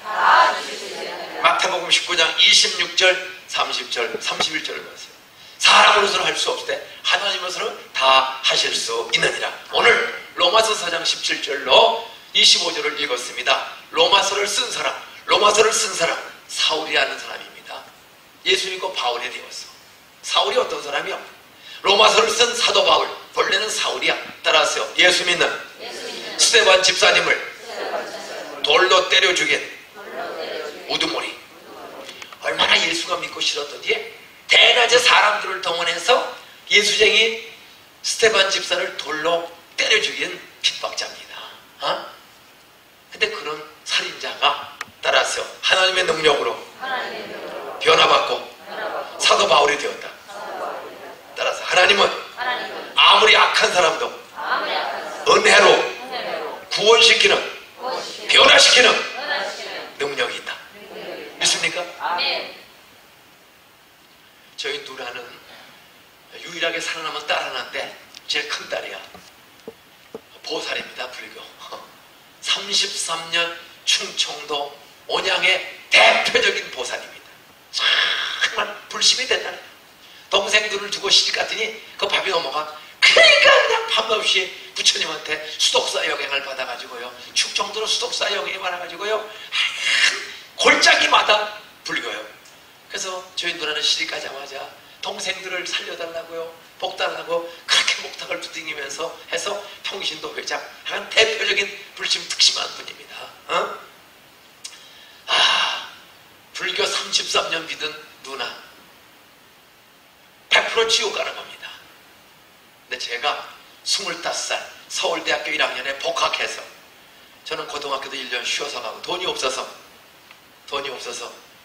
Speaker 1: 마태복음 19장 26절 30절 31절을 봤어요. 사람으로서는 할 수 없을 때 하나님으로서는 다 하실 수 있느니라. 오늘 로마서 4장 17절로 25절을 읽었습니다. 로마서를 쓴 사람 사울이라는 사람입니다. 예수 믿고 바울이 되었어. 사울이 어떤 사람이요? 로마서를 쓴 사도 바울, 본래는 사울이야. 따라하세요. 예수 믿는 스데반 집사님을 돌로 때려 죽인 우두머리. 얼마나 예수가 믿고 싫었던지 대낮에 사람들을 동원해서 예수쟁이 스데반 집사를 돌로 때려 죽인 핍박자입니다. 근데 그런 살인자가 따라서 하나님의 능력으로 변화받고 사도 바울이 되었다. 따라서 하나님은 아무리 악한 사람도 은혜로 구원시키는 변화시키는 능력이 있다. 믿습니까? 저희 누나는 유일하게 살아남은 딸 하나인데 제일 큰 딸이야. 보살입니다. 불교 33년 충청도 온양의 대표적인 보살입니다. 정말 불심이 된다. 동생들을 두고 시집 갔더니 그 밥이 넘어가. 그러니까 그냥 밤없이 부처님한테 수독사 영향을 받아가지고요. 충청도로 수독사 영향이 많아가지고요. 골짜기마다 불교요. 그래서 저희 누나는 시집 가자마자 동생들을 살려달라고요. 복 달라고 그렇게 목탁을 두드리면서 해서 평신도 회장 한 대표적인 불심 특심한 분입니다. 불교 33년 믿은 누나 지옥 가는 겁니다. 근데 제가 25살 서울대학교 1학년에 복학해서, 저는 고등학교도 1년 쉬어서 가고 돈이 없어서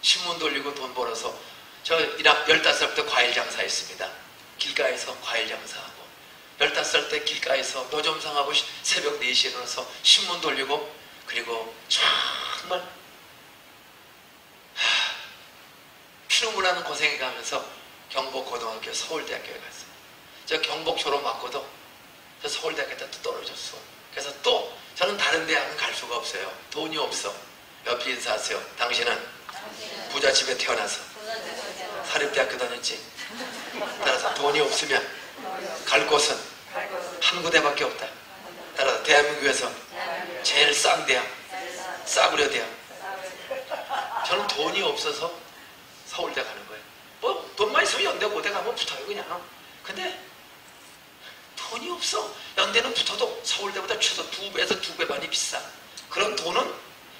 Speaker 1: 신문 돌리고 돈 벌어서, 저 15살부터 과일 장사했습니다. 길가에서 과일 장사하고, 15살 때 길가에서 노점상하고 새벽 4시에 일어나서 신문 돌리고, 그리고 정말 피눈물 나는 고생해 가면서 경복고등학교 서울대학교에 갔어요. 저 경복 졸업 맞고도 저 서울대학교 때 또 떨어졌어. 그래서 또 저는 다른 대학은 갈 수가 없어요. 돈이 없어. 옆에 인사하세요. 당신은 부잣집에 태어나서 사립대학교 다녔지. 따라서 돈이 없으면 갈 곳은 한 군데밖에 없다. 따라서 대한민국에서 제일 싼 대학, 싸구려 대학. 저는 돈이 없어서 서울대 가는 거예요. 뭐 돈만 있으면 연대 고대 가면 붙어요 그냥. 근데 돈이 없어. 연대는 붙어도 서울대보다 최소 2배에서 2배 반이 비싸. 그런 돈은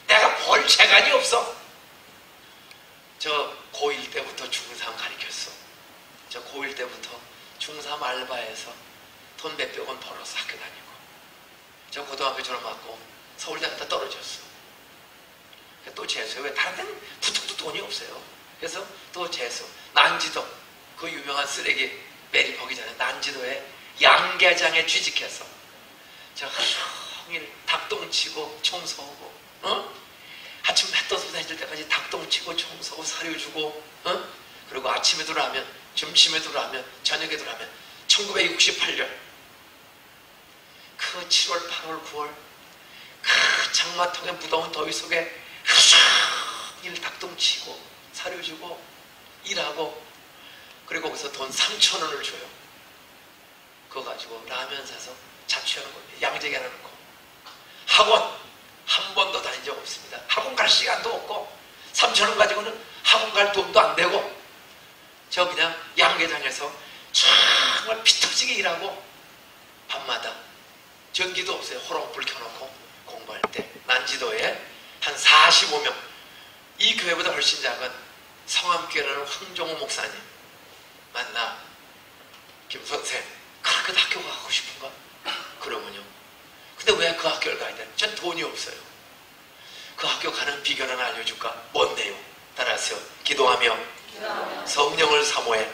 Speaker 1: 내가 벌 재간이 없어. 저 고1 때부터 중3 가르쳤어. 저 고1 때부터 중3 알바해서 돈 몇백 원 벌어서 학교 다니고, 저 고등학교 졸업 맞고 서울대 갔다 떨어졌어. 또 재수해. 왜 다른 데는 붙어도 돈이 없어요. 그래서 또 재수. 난지도, 그 유명한 쓰레기 매립하기 전에 난지도에 양계장에 취직해서 저 하루 종일 닭똥치고 청소하고, 아침 해 떠서 해질 때까지 닭똥치고 청소하고 사료주고, 그리고 아침에도 라면, 점심에도 라면, 저녁에도 라면. 1968년 그 7월, 8월, 9월 그 장마통에 무더운 더위 속에 하루 종일 닭똥치고 사료주고 일하고, 그리고 거기서 돈 3,000원을 줘요. 그거 가지고 라면 사서 자취하는 겁니다. 양재기 하나 놓고. 학원 한 번도 다닌 적 없습니다. 학원 갈 시간도 없고 3,000원 가지고는 학원 갈 돈도 안 되고, 저 그냥 양계장에서 정말 피터지게 일하고, 밤마다 전기도 없어요. 호롱불 켜놓고 공부할 때 난지도에 한 45명, 이 교회보다 훨씬 작은 성암교회라는 황종호 목사님 만나. 김 선생, 그렇게 학교 가고 싶은가? 그러면요. 근데 왜 그 학교를 가야 돼? 전 돈이 없어요. 그 학교 가는 비결 하나 알려줄까? 뭔데요? 따라하세요. 기도하며 성령을 사모해.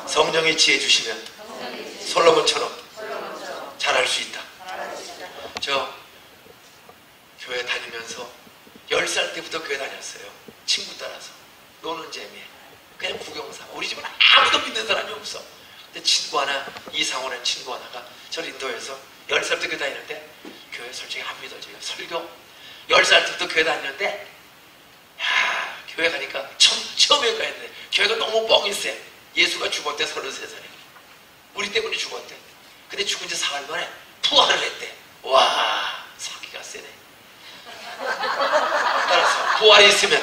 Speaker 1: 성령이 지혜 주시면 솔로몬처럼 잘할 수 있다. 저 교회 다니면서 10살 때부터 교회 다녔어요. 친구 따라서 노는 재미에 그냥 구경삼아. 우리 집은 아무도 믿는 사람이 없어. 근데 친구 하나, 이상호라는 친구 하나가 저를 인도해서 10살 때 교회 다니는데, 교회 솔직히 안 믿어져요. 설교 10살 때부터 교회 다니는데, 야, 교회 가니까 처음에 가는데 교회가 너무 뻥이 세. 예수가 죽었대. 33살에 우리 때문에 죽었대. 근데 죽은 지 사흘 만에 부활을 했대. 와, 사기가 세네. 따라서 부활이 있으면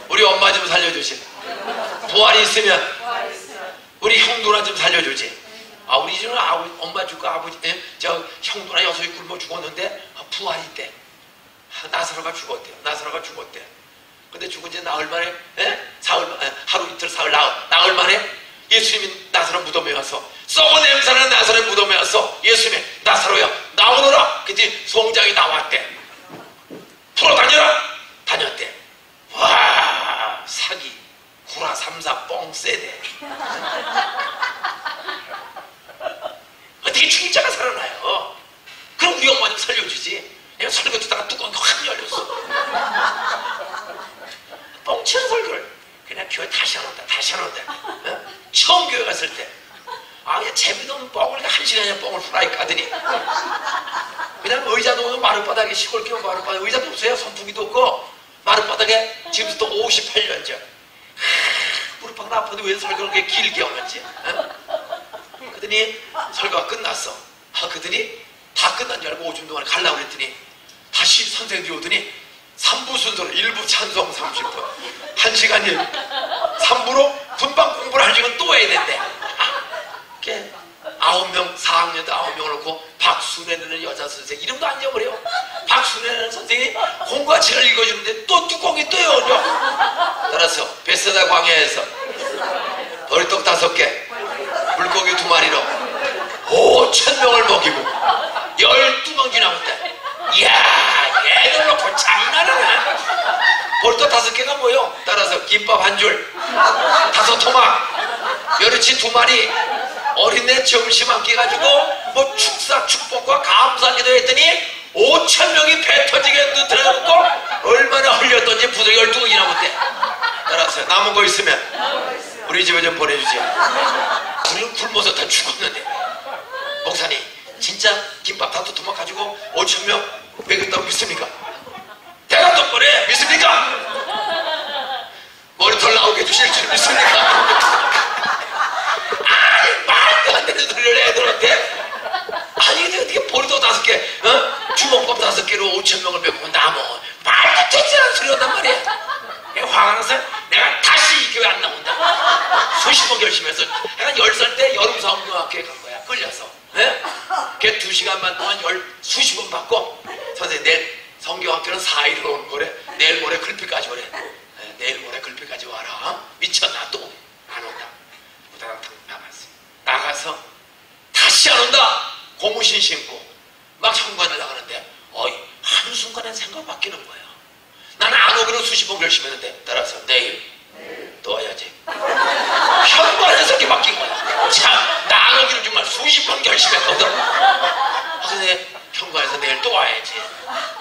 Speaker 1: 우리 엄마 좀 살려주지. 부활이 있으면 우리 형 누나 좀 살려주지. 아, 우리 집은 엄마 죽고 아버지, 저 형 누나 6이 굶어 죽었는데 부활이 있대. 나사로가 죽었대요. 나사로가 죽었대. 근데 죽은 지 나흘 만에, 사흘, 하루 이틀 사흘 나흘 만에 예수님이 나사로 무덤에 와서, 썩은 냄새나는 나사로 무덤에 와서 예수님이 나사로야 나오너라. 그때 송장이 나왔대. 풀어다녀라. 다녔대. 와, 사기 구라 3사 뻥 세대. 어떻게 죽자가 살아나요? 그럼 우리 엄마 좀 살려주지. 내가 설교 듣다가 뚜껑이 확 열렸어. 뻥치는 설교를 그냥 교회 다시 안 온다. 처음 교회 갔을 때 그냥 재미도 없는 뻥을 1시간이나 뻥을 후라이 까더니 그냥 의자도 없는 마룻바닥에, 시골 교회 마룻바닥에 의자도 없어요. 선풍기도 없고 마룻바닥에. 지금부터 58년 전 무릎팍 아파도 왜 설교를 그렇게 길게 하는지. 그랬더니 설교가 끝났어. 그랬더니 다 끝난 줄 알고 오줌 동안에 가려고 그랬더니 다시 선생님이 오더니 3부 순서로 1부 찬송 30분 1시간이 3부로 분방 공부를 1시간 또 해야 된대. 9명 4학년도 9명을 놓고 박순애라는 여자 선생, 이름도 안 잊어버려. 박순애라는 선생이 공과 책을 읽어주는데 또 뚜껑이 또 열려. 따라서 베세다 광야에서 버리떡 5개, 물고기 2마리로 5,000명을 먹이고 12명 남았대. 이야, 얘들 놓고 장난하네. 볼도 5개가 모여. 따라서 김밥 1줄, 5토막, 멸치 2마리, 어린애 점심 한 끼 가지고 뭐 축사, 축복과 감사기도 했더니 5,000명이 배 터지게 들어가고 얼마나 흘렸던지 부서 12명이 남았대. 따라서 남은 거 있으면 우리 집에 좀 보내주세요. 우리는 굶어서 다 죽었는데. 목사님, 진짜 김밥 5토막 가지고 5,000명 먹였다고 믿습니까? 대답도 그래, 믿습니까? 머리털 나오게 해주실 줄 믿습니까? 아니, 말도 안 되는 소리를 애들한테. 아니, 근데 어떻게 보리도 5개, 주먹밥 5개로 5,000명을 먹고 남어. 말도 되지 않은 소리 한단 말이야. 화가 나서 내가 다시 이 교회 안 나온다. 수십 번 결심해서 내가 10살 때 여름사업중학교에 간 거야. 끌려서. 걔 2시간만 동안 수십 번 받고, 선생님 내일 성경학교는 4일로 오는 거래. 내일 모레 글피까지 오래. 내일 모레 글피까지 와라. 미쳤나? 또 안 온다. 무당탕 나가서 다시 안 온다. 고무신 신고 막 현관을 나가는데 한순간에 생각 바뀌는 거야. 나는 안 오기로 수십 번 결심했는데, 따라서 내일 또 와야지. 현관에서 이렇게 바뀐 거야. 참, 나 안 오기로 정말 수십 번 결심했거든. 근데 현관에서 내일 또 와야지.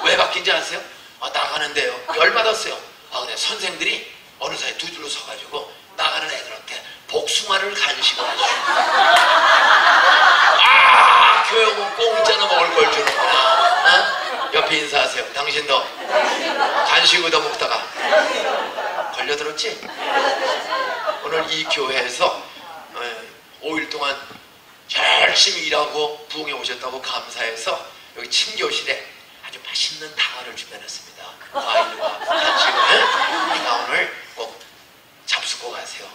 Speaker 1: 왜 바뀐지 아세요? 나가는데요, 열받았어요. 근데 선생들이 어느 사이 2줄로 서가지고 나가는 애들한테 복숭아를 간식을 해주고, 교회 오면 공짜로 먹을 걸 주는구나. 옆에 인사하세요. 당신도 간식 얻어먹다가 걸려들었지? 오늘 이 교회에서 5일 동안 열심히 일하고 부흥해 오셨다고 감사해서 여기 침교실에 아주 맛있는 다과를 준비했습니다. 과일과 간식을. 오늘 꼭 잡수고 가세요.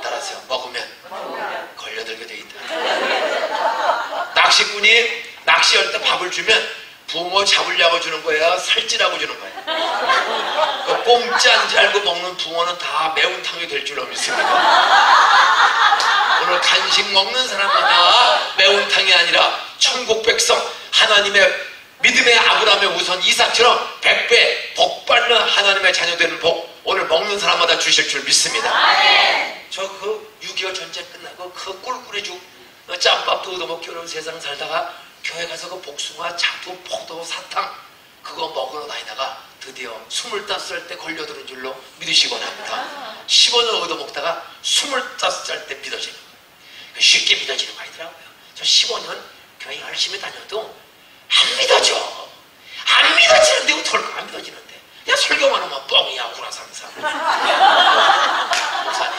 Speaker 1: 따라서 먹으면 걸려들게 돼 있다. 낚시꾼이 낚시할 때 밥을 주면 붕어 잡으려고 주는 거야, 살찌라고 주는 거야? 그 공짜인 줄 알고 먹는 붕어는 다 매운탕이 될 줄로 믿습니다. 오늘 간식 먹는 사람마다 매운탕이 아니라 천국 백성, 하나님의 믿음의 아브라함의 우선 이삭처럼 100배 복받는 하나님의 자녀되는 복, 오늘 먹는 사람마다 주실 줄 믿습니다. 저 그 6.25 전쟁 끝나고 그 꿀꿀해 죽 짬밥도 얻어먹기 어려운 세상 살다가 교회 가서 그 복숭아, 자두, 포도, 사탕 그거 먹으러 다니다가 드디어 25살 때 걸려드는 줄로 믿으시곤 합니다. 10원을 얻어먹다가 25살 때 믿어지는 거예요. 쉽게 믿어지는 거 아니더라고요. 저 15년 교회 열심히 다녀도 안 믿어져. 안 믿어지는데 어떡할 거야. 안 믿어지는데. 야, 설교만 하면 뻥이야, 구라상사. 목사님,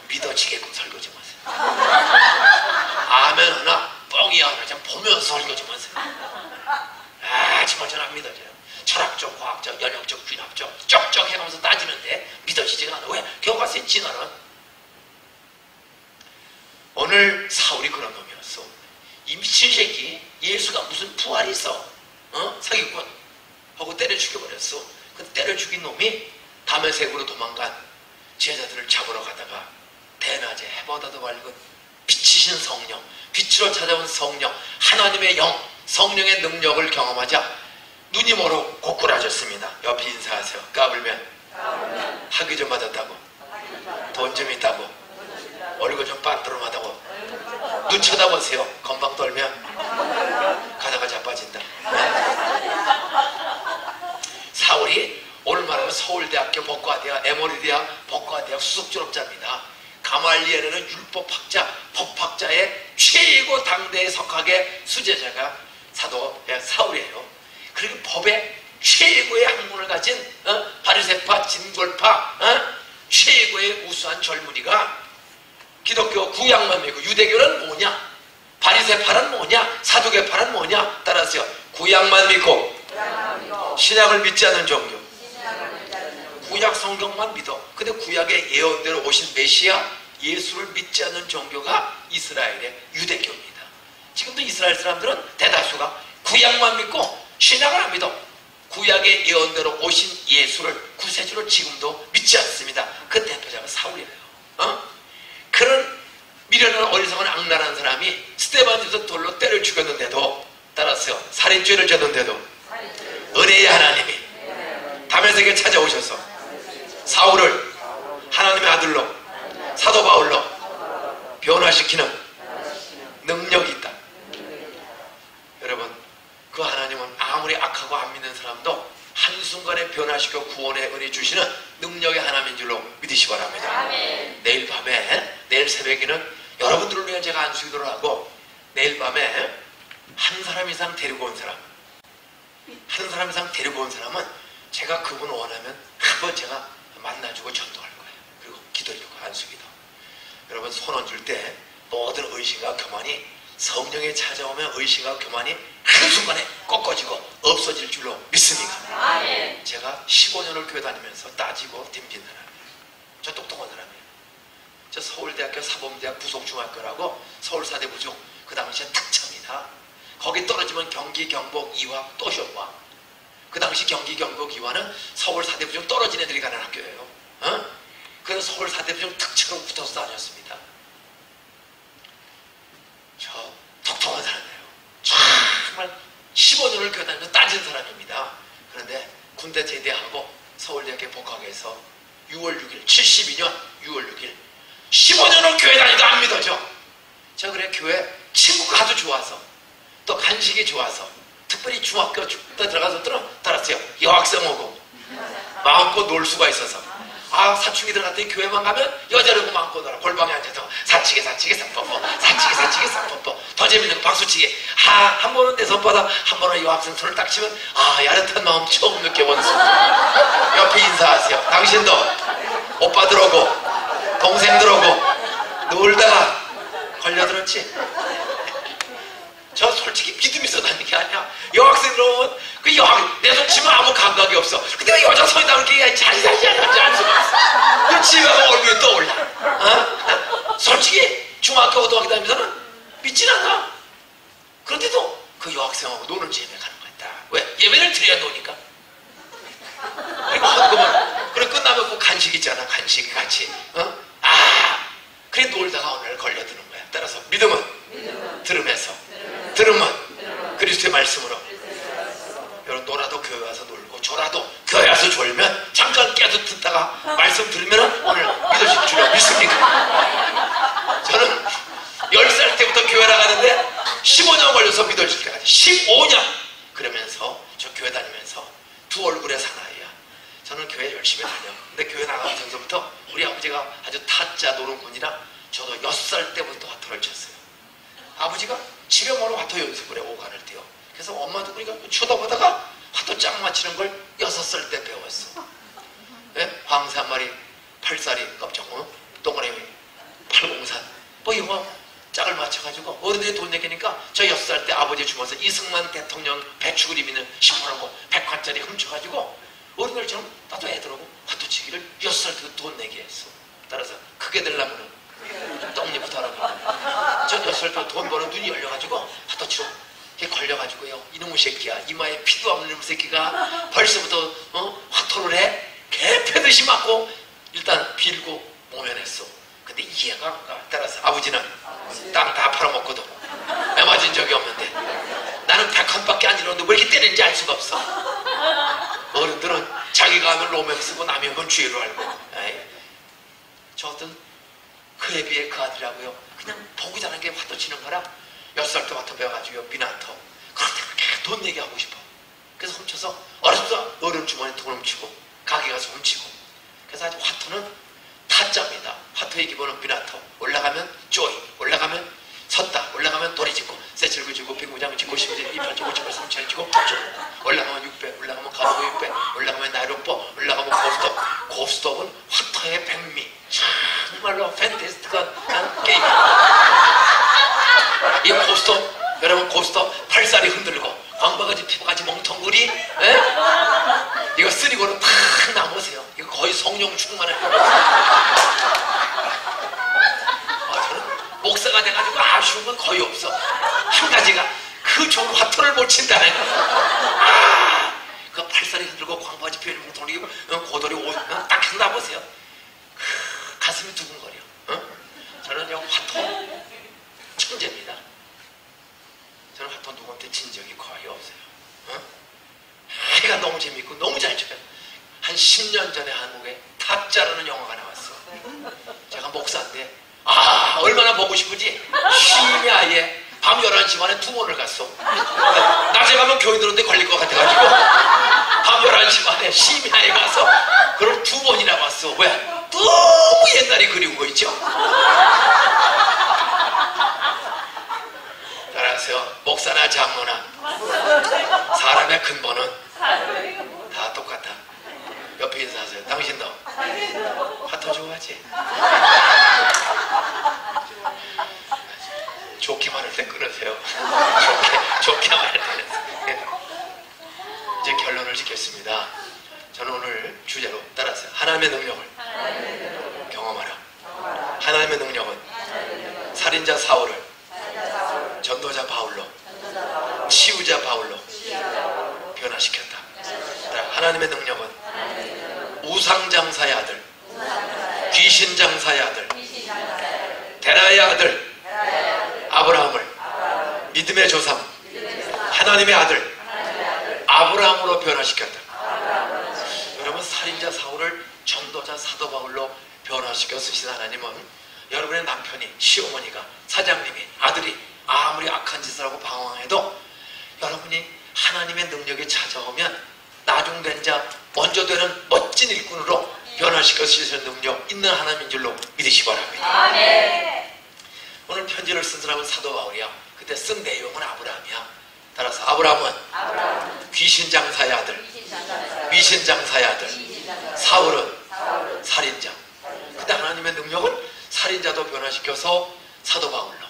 Speaker 1: 믿어지게끔 설교 좀 하세요. 아멘 하나, 뻥이야 하나 좀 보면서 설교 좀 하세요. 정말 저는 안 믿어져요. 철학적, 과학적, 연역적, 귀납적 쩍쩍 해가면서 따지는데 믿어지지가 않아. 왜? 교회 가서 진화는 오늘 사울이 그런 놈이었어. 이 미친 새끼 예수가 무슨 부활이 있어? 사기꾼 하고 때려 죽여버렸어. 그 때려 죽인 놈이 다메섹으로 도망간 제자들을 잡으러 가다가 대낮에 해보다도 밝은 빛이신 성령, 빛으로 찾아온 성령, 하나님의 영, 성령의 능력을 경험하자 눈이 멀어 고꾸라졌습니다. 옆에 인사하세요. 까불면 학위 좀 맞았다고, 돈 좀 있다고, 얼굴 좀 반드름하다고, 눈 쳐다보세요. 건방 떨면 가다가 자빠진다. 사울이 오늘 말하면 서울대학교 법과대학, 에모리대학 법과대학 수석 졸업자입니다. 가말리엘은 율법학자, 법학자의 최고 당대의 석학의 수제자가 사도 사울이에요. 그리고 법의 최고의 학문을 가진 바리새파, 진골파 최고의 우수한 젊은이가 기독교 구약만 믿고, 유대교는 뭐냐? 바리새파는 뭐냐? 사두개파는 뭐냐? 따라서요, 구약만 믿고 신약을 믿지 않는 종교. 구약 성경만 믿어. 근데 구약의 예언대로 오신 메시아 예수를 믿지 않는 종교가 이스라엘의 유대교입니다. 지금도 이스라엘 사람들은 대다수가 구약만 믿고 신약을 안 믿어. 구약의 예언대로 오신 예수를 구세주를 지금도 믿지 않습니다. 그 대표자가 사울이에요. 그런 미련한 어리석은 베다라는 사람이 스데반에서 돌로 때려 죽였는데도, 따랐어요. 살인죄를 졌는데도 은혜의 하나님이 다메섹에 찾아오셔서 사울을 하나님의 아들로, 사도 바울로 변화시키는 능력이 있다. 여러분, 그 하나님은 아무리 악하고 안 믿는 사람도 한순간에 변화시켜 구원의 은혜 주시는 능력의 하나님인 줄로 믿으시기 바랍니다. 아멘. 내일 밤에, 내일 새벽에는 여러분들을 위해 제가 안수기도를 하고, 내일 밤에 한 사람 이상 데리고 온 사람, 한 사람 이상 데리고 온 사람은 제가 그분 원하면 한번 제가 만나주고 전도할 거예요. 그리고 기도해주고 안수기도. 여러분, 손 얹을 때 모든 의심과 교만이 성령에 찾아오면 의심과 교만이 한순간에 꺾어지고 없어질 줄로 믿습니다. 아멘. 제가 15년을 교회 다니면서 따지고 dim진 사람이에요. 저 똑똑한 사람이에요. 저 서울대학교 사범대학 부속중학교라고 서울사대부중, 그 당시에 특차입니다. 거기 떨어지면 경기, 경북, 이화, 또 효과. 그 당시 경기, 경북, 이화는 서울사대부중 떨어진 애들이 가는 학교예요. 그래서 서울사대부중 특차로 붙어서 다녔습니다. 저 독특한 사람이에요. 정말 15년을 교회 다니면서 따진 사람입니다. 그런데 군대 제대하고 서울대학교 복학해서 6월 6일 72년 6월 6일 15년을 교회 다니도 안 믿어져. 저 그래 교회 친구가 아주 좋아서, 또 간식이 좋아서, 특별히 중학교 때 들어가서 따랐어요. 여학생 오고 마음껏 놀 수가 있어서, 사춘기들 같은 교회만 가면 여자라고 마음껏 놀아. 골방에 앉아서 사치기 쌍뽀뽀, 사치기 쌍뽀뽀. 더 재밌는 거 박수치기. 한 번은 내 손바닥, 한 번은 여학생 손을 딱 치면 야릇한 마음 처음 느껴. 원수 옆에 인사하세요. 당신도 오빠들 오고 동생들 오고 놀다가 걸려들었지? 저 솔직히 믿음이 있어 다니는 게 아니야. 여학생들 오면 내 손 치면 아무 감각이 없어. 근데 내가 여자 손이 나올 게 자리자리 할 수가 없어. 집에 가면 얼굴이 떠올라. 솔직히 중학교 고등학교 다니면서는 믿진 않아. 그런데도 그 여학생하고 노는 예배 가는 거야. 왜? 예배를 드려야 노니까. 그리고 끝나면 그 간식 있잖아. 간식 같이. 그래 놀다가 오늘 걸려드는 거야. 따라서 믿음은 들음에서, 들음은 그리스도의 말씀으로. 여러분, 놀아도 교회 와서 놀고 졸아도 교회 와서 졸면 잠깐 깨서 듣다가 말씀 들으면 오늘 믿으실 줄로 믿습니까? 저는 10살 때부터 교회 나가는데 15년 걸려서 믿어질 때까지 15년 그러면서 저 교회 다니면서 두 얼굴의 사나이야. 저는 교회 열심히 다녀. 근데 교회 나가기 전부터 우리 아버지가 아주 타짜 노름꾼이라 저도 6살 때부터 화투를 쳤어요. 아버지가 집에 뭐로 화투 연습을 해, 오간을 띄워. 그래서 엄마도 우리가 쳐다보다가 화투 짝 맞히는 걸 6살 때 배웠어. 네? 황새 한 마리, 8살이 깜짝 동그라미 803 이거 짝을 맞춰가지고 어른들이 돈 내기니까 저 6살 때 아버지 주면서 이승만 대통령 배축을 입는 10원하고 100원짜리 훔쳐가지고 어른들처럼 나도 애들하고 화투치기를 6살 때도 돈 내게 했어. 따라서 크게 되려면은 떡잎부터 하라고. 전 6살 때 돈 버는 눈이 열려가지고 화투치로 걸려가지고요. 이놈의 새끼야, 이마에 피도 없는 놈의 새끼가 벌써부터 화투를 해? 개 패듯이 맞고 일단 빌고 모면했어. 근데 이해가 안 가. 따라서 아버지는 땅 다 팔아먹거든. 매 맞은 적이 없는데 나는 100원밖에 안 잃었는데 왜 이렇게 때리는지 알 수가 없어. 어른들은 자기가 하면 로맨스고 남이 하면 죄로 알고. 저 어떤 그에 비해 그 아들이라고요, 그냥 보고 자는 게 화투 치는 거라 6살 때 화투 배워가지고 미나터 그런데 그렇게 돈 내게 하고 싶어. 그래서 훔쳐서 어렸을 때 어른 주머니에 돈 훔치고 가게 가서 훔치고. 그래서 아주 화투는 타짜입니다. 화투의 기본은 미나터. 올라가면 쪼이, 올라가면 섰다, 올라가면 도리 짓고 세칠구 지고 빙구장 짓고 심지 이팔 치고 치고 삼천 치고 올라가면 6배, 올라가면 가로고 6배, 올라가면 나이로뽀, 올라가면 고스톱. 고스톱은 화투의 백미. 정말로 팬테스틱한 게임. 이 고스톱, 여러분 고스톱 팔살이 흔들고 광바가지 피부가지 멍텅구리, 이거 쓰리고는 탁 남으세요. 이거 거의 성령 충만해. 저는 목사가 돼가지고 아쉬운 건 거의 없어. 한 가지가 그 좋은 화투를 못 친다는 거. 그 팔살이 흔들고 광바지 피부가지 멍텅구리 고돌이 옷 딱 남으세요. 가슴이 두근거려. 저는 요 화투 천재입니다. 저는 하여튼 누구한테 진 적이 거의 없어요. 애가 너무 재밌고 너무 잘 쳐요. 한 10년 전에 한국에 타짜라는 영화가 나왔어. 제가 목사인데 얼마나 보고 싶은지 쉼이 아예 밤 11시 반에 2번을 갔어. 낮에 가면 교인들한테 걸릴 것 같아가지고 밤 11시 반에 쉼이 아예 가서 그걸 2번이나 봤어. 왜? 너무 옛날이 그리운 거 있죠? 따라서 목사나 장로나 사람의 근본은 다 똑같아. 옆에 인사하세요. 당신도 하트 좋아하지? 좋게 말할 때 끊으세요. 좋게 말할 때. 이제 결론을 짓겠습니다. 저는 오늘 주제로 따라서 하나님의 능력을 경험하라. 하나님의 능력은 살인자 사울을 전도자 바울로, 치유자 바울로 변화시켰다. 하나님의 능력은 우상장사의 아들, 귀신장사의 아들, 데라의 아들 아브라함을 믿음의 조상, 하나님의 아들 아브라함으로 변화시켰다. 여러분, 살인자 사울을 전도자 사도 바울로 변화시켜 쓰신 하나님은 여러분의 남편이, 시어머니가, 사장님이, 아들이 아무리 악한 짓을 하고 방황해도 여러분이 하나님의 능력이 찾아오면 나중된 자, 먼저 되는 멋진 일꾼으로 변화시켜 쓰시는 능력 있는 하나님인 줄로 믿으시기 바랍니다. 아멘. 오늘 편지를 쓴 사람은 사도 바울이야. 그때 쓴 내용은 아브라함이야. 따라서 아브라함은 귀신장사의 아들, 미신장사의 아들, 사울은 살인자. 그때 하나님의 능력은 살인자도 변화시켜서 사도 바울로,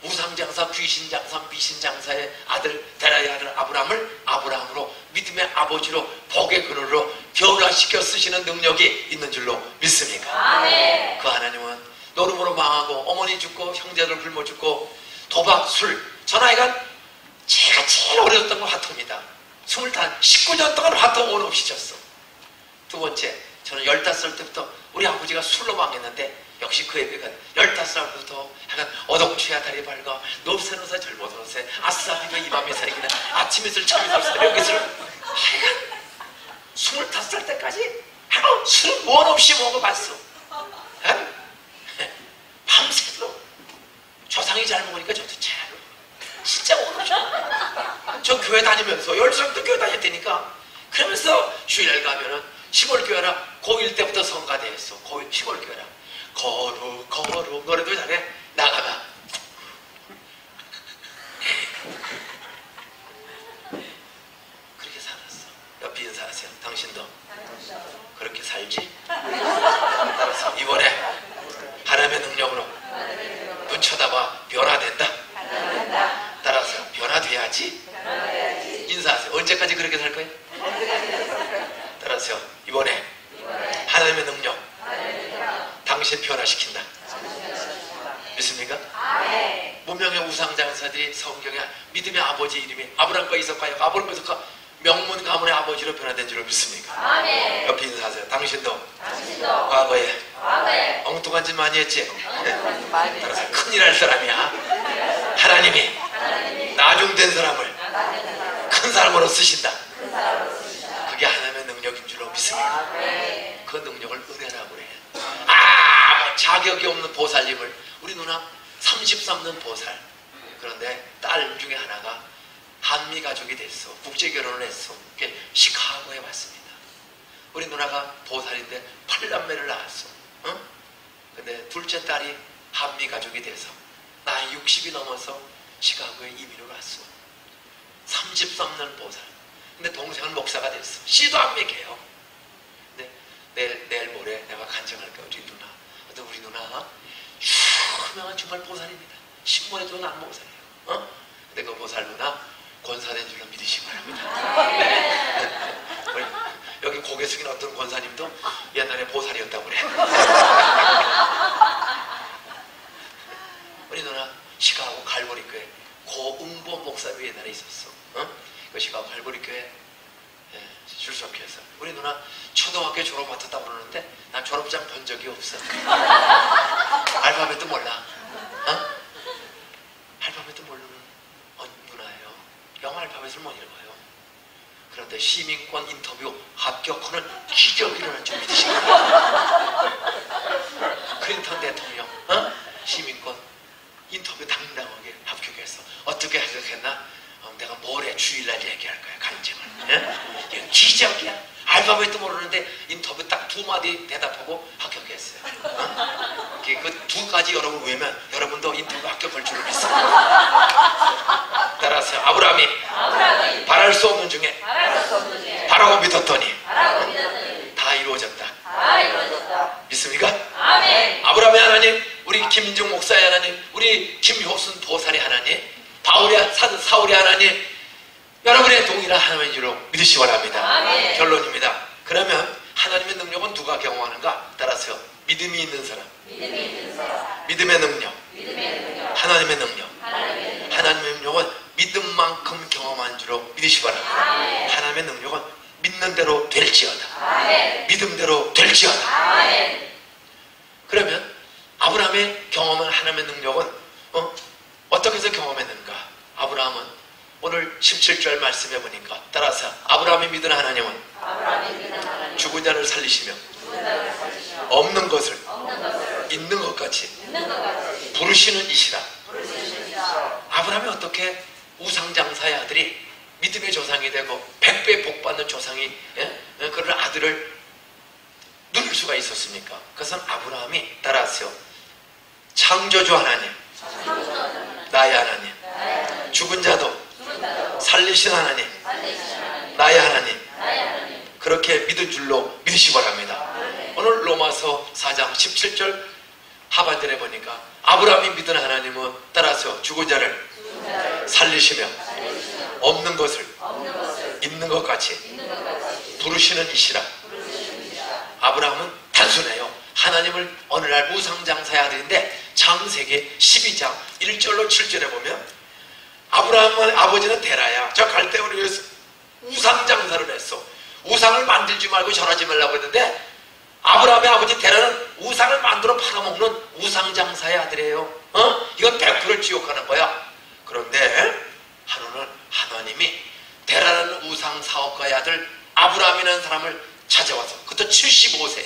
Speaker 1: 우상장사, 귀신장사, 미신장사의 아들, 데라의 아들 아브라함을 아브라함으로, 믿음의 아버지로, 복의 근원으로 변화시켜 쓰시는 능력이 있는 줄로 믿습니까? 아멘. 그 하나님은 노름으로 망하고 어머니 죽고 형제들 굶어 죽고 도박, 술, 전하여간 제가 제일 어려웠던 건 화통이다. 19년 동안 화통 온 없이 졌어. 두 번째, 저는 15살 때부터 우리 아버지가 술로 망했는데 역시 그 애가 15살부터 약간 어동추야 다리 밝아 높새노새 젊어서새 아싸 비가 이 밤에 새기는 아침 이슬 참이슬 새벽 이슬 하여간 25살 때까지 술 원 없이 먹어봤어. 밤새도록 조상이 잘 먹으니까 저도 잘 진짜 먹었죠. 저 교회 다니면서 10살부터 교회 다녔다니까. 그러면서 주일 가면은 시골 교회라 고1 때부터 성가대했어. 시골 교회라 거룩 거룩 노래도 잘해. 나가면 그렇게 살았어. 옆에 인사하세요. 당신도 그렇게 살지? 따라서 이번에 하나님의 능력으로 눈 쳐다봐 변화된다. 따라서 변화돼야지. 인사하세요. 언제까지 그렇게 살 거예요? 따라서 이번에 하나님의 능력 당신 변화시킨다. 믿습니까? 문명의 우상장사들이 성경에 믿음의 아버지 이름이 아브라함과 이삭과 야곱, 아브라함과 이삭과 명문 가문의 아버지로 변화된 줄을 믿습니까? 아멘. 옆에 인사하세요. 당신도 과거에 엉뚱한 짓 많이 했지? 따라서 큰일 할 사람이야. 하나님이 나중된 사람을 큰 사람으로 쓰신다. 그게 하나님의 능력인 줄로 믿습니다. 그 능력을 은혜라고 그래. 뭐 자격이 없는 보살님을, 우리 누나 33년 보살. 그런데 딸 중에 하나가 한미 가족이 됐어. 국제 결혼을 했어. 시카고에 왔습니다. 우리 누나가 보살인데 8남매를 낳았어. 근데 둘째 딸이 한미 가족이 돼서 나이 60이 넘어서 시카고에 이민을 왔어. 33년 보살. 근데 동생은 목사가 됐어. 씨도 안 먹여요. 근데 내일 모레 내가 간증할 거야. 우리 누나 유명한 정말 보살입니다. 신문에도 난 보살이에요. 근데 그 보살 누나 권사된 줄로 믿으시기 바랍니다. 여기 고개 숙인 어떤 권사님도 옛날에 보살이었다고 그래. 우리 누나 시카고 갈보리 교회 고응보 목사님이 옛날에 있었어. 그 시카고 갈보리 교회 출석해서 우리 누나 초등학교 졸업 맡았다고 그러는데 난 졸업장 본 적이 없어. 알파벳도 몰라. 못 읽어요. 그런데 시민권 인터뷰 합격하는 기적이 일어날 줄 믿으십니까? 클린턴 대통령 시민권 인터뷰 당당하게 합격했어. 어떻게 합격했나? 내가 모레 주일날 얘기할 거야. 간증을. 이게 기적이야. 알파벳도 모르는데 인터뷰 딱 2마디 대답하고 합격했어요. 그 2가지 여러분 외우면 여러분도 인터뷰 합격할 줄을 믿습니다. 따라서 아브라함이 바랄 수 없는 중에 바라고 믿었더니 다 이루어졌다. 믿습니까?
Speaker 2: 아멘.
Speaker 1: 아브라함의 하나님, 우리 김인중 목사의 하나님, 우리 김효순 보살의 하나님, 사울의 하나님, 여러분의 동일한 하나님인 줄로 믿으시기 바랍니다.
Speaker 2: 아멘.
Speaker 1: 결론입니다. 그러면 하나님의 능력은 누가 경험하는가? 따라서요. 믿음이 있는 사람, 믿음의 능력, 하나님의 능력, 하나님의 능력은 믿음만큼 경험한 줄로 믿으시기 바랍니다.
Speaker 2: 아멘.
Speaker 1: 하나님의 능력은 믿는 대로 될지어다.
Speaker 2: 아멘.
Speaker 1: 믿음대로 될지어다.
Speaker 2: 아멘.
Speaker 1: 그러면 아브라함의 경험한 하나님의 능력은 어떻게 해서 경험했는가? 아브라함은 오늘 17절 말씀해 보니까 따라서 아브라함이 믿은 하나님은 죽은 자를 살리시며 없는 것을 있는 것 같이 부르시는 이시라. 아브라함이 어떻게 우상장사의 아들이 믿음의 조상이 되고 100배 복받는 조상이 그런 아들을 누릴 수가 있었습니까? 그것은 아브라함이 따라서요. 창조주 하나님, 나의 하나님, 죽은 자도 살리신 하나님, 나의 하나님, 그렇게 믿은 줄로 믿으시기 바랍니다. 오늘 로마서 4장 17절 하반절에 보니까 아브라함이 믿은 하나님은 따라서 죽은 자를 살리시며 없는 것을 있는 것 같이 부르시는 이시라. 아브라함은 단순해요. 하나님을 어느 날 우상장사의 아들인데 창세기 12장 1절로 7절에 보면 아브라함의 아버지는 데라야. 저 갈대우르에서 우상장사를 했어. 우상을 만들지 말고 절하지 말라고 했는데 아브라함의 아버지 데라는 우상을 만들어 팔아먹는 우상장사의 아들이에요. 이건 100% 지옥하는 거야. 그런데 하루는 하나님이 데라는 우상사업가의 아들 아브라함이라는 사람을 찾아와서 그것도 75세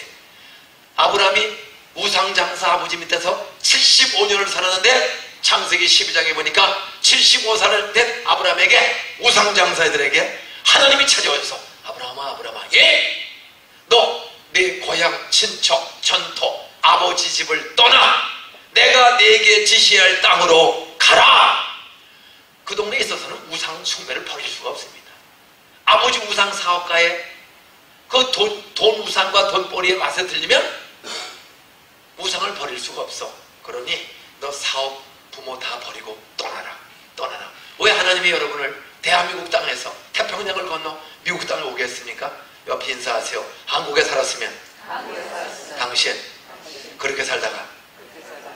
Speaker 1: 아브라함이 우상장사 아버지 밑에서 75년을 살았는데 창세기 12장에 보니까 75살을 된 아브라함에게 우상장사들에게 하나님이 찾아와서 아브라함아 예! 너 네 고향 친척 전토 아버지 집을 떠나 내가 네게 지시할 땅으로 가라. 그 동네에 있어서는 우상 숭배를 버릴 수가 없습니다. 아버지 우상 사업가의 그 돈 우상과 돈벌이의 맛에 들리면 우상을 버릴 수가 없어. 그러니 너 사업 부모 다 버리고 떠나라. 왜 하나님이 여러분을 대한민국 땅에서 태평양을 건너 미국 땅에 오게 했습니까? 옆에 인사하세요. 한국에 살았으면 당신 그렇게 살다가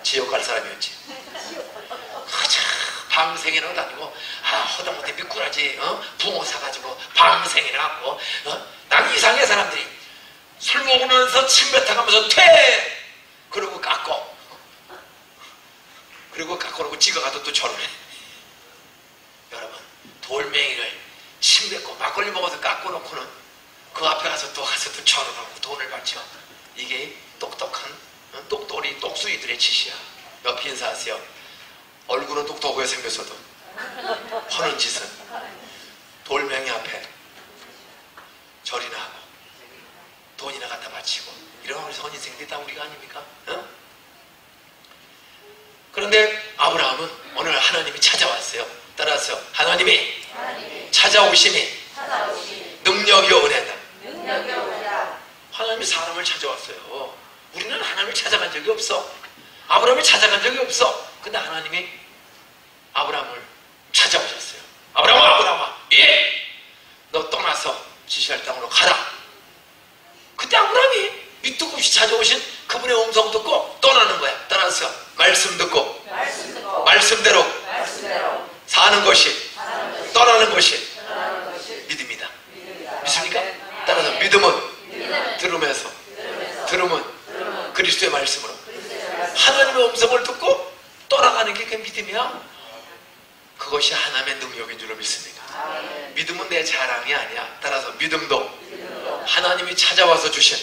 Speaker 1: 지옥 갈 사람이었지. 방생이나 다니고 허다못해 미꾸라지 부모 사가지고 방생이나 하고 난 이상해. 사람들이 술 먹으면서 침 뱉어가면서 그러고 깎고 그러고 지가 가도 또 저러네. 여러분 돌멩이를 침 뱉고 막걸리 먹어서 깎고 놓고는 그 앞에 가서 또 저러고 돈을 받죠. 이게 똑똑한 똑돌이 똑수이들의 짓이야. 옆에 인사하세요. 얼굴은 똑똑하게 생겼어도 하는 짓은 돌멩이 앞에 절이나 하고 돈이나 갖다 바치고 이런 어리석은 인생들이 다 우리가 아닙니까? 그런데 아브라함은 오늘 하나님이 찾아왔어요. 따라서 하나님이 찾아오시니 능력이 오래다. 하나님이 사람을 찾아왔어요. 우리는 하나님을 찾아간 적이 없어. 아브라함이 찾아간 적이 없어. 근데 하나님이 아브라함을 찾아오셨어요. 아브라함아 예! 너 떠나서 지시할 땅으로 가라. 그때 아브라함이 밑도 없이 찾아오신 그분의 음성 듣고 떠나는 거야. 따라서 말씀 듣고 말씀대로 사는 것이 떠나는 것이 믿음이다. 믿습니까? 따라서 믿음은 들으면서 들음은 그리스도의 말씀으로 하나님의 음성을 듣고 떠나가는 게 그 믿음이야. 그것이 하나님의 능력인 줄로 믿습니다. 믿음은 내 자랑이 아니야. 따라서 믿음도 하나님이 찾아와서 주신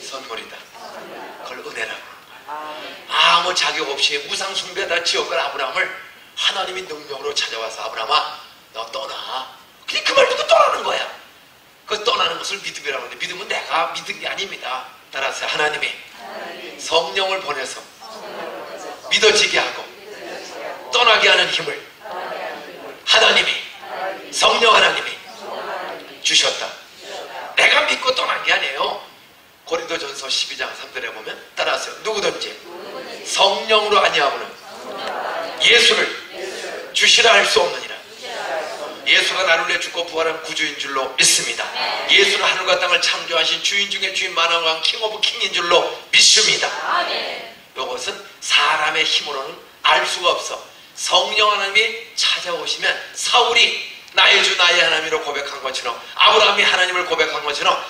Speaker 1: 선물이다. 그걸 은혜라고. 아무 자격 없이 우상 숭배다 지옥갈 아브라함을 하나님이 능력으로 찾아와서 아브라함아 너 떠나. 그냥 그 말 듣고 떠나는 거야. 그 떠나는 것을 믿음이라고 하는데 믿음은 내가 믿은 게 아닙니다. 따라서 하나님이 성령을 보내서 믿어지게 하고 떠나게 하는 힘을 하나님이 성령 하나님이 주셨다. 내가 믿고 떠난 게 아니에요. 고린도전서 12장 3절에 보면 따라하세요. 누구든지 성령으로 아니하고는 예수를 주시라 할 수 없느니라. 예수가 나를 위해 죽고 부활한 구주인 줄로 믿습니다. 예수는 하늘과 땅을 창조하신 주인 중에 주인 만왕 왕 킹 오브 킹인 줄로 믿습니다. 이것은 사람의 힘으로는 알 수가 없어. 성령 하나님이 찾아오시면 사울이 나의 주 나의 하나님으로 고백한 것처럼 아브라함이 하나님을 고백한 것처럼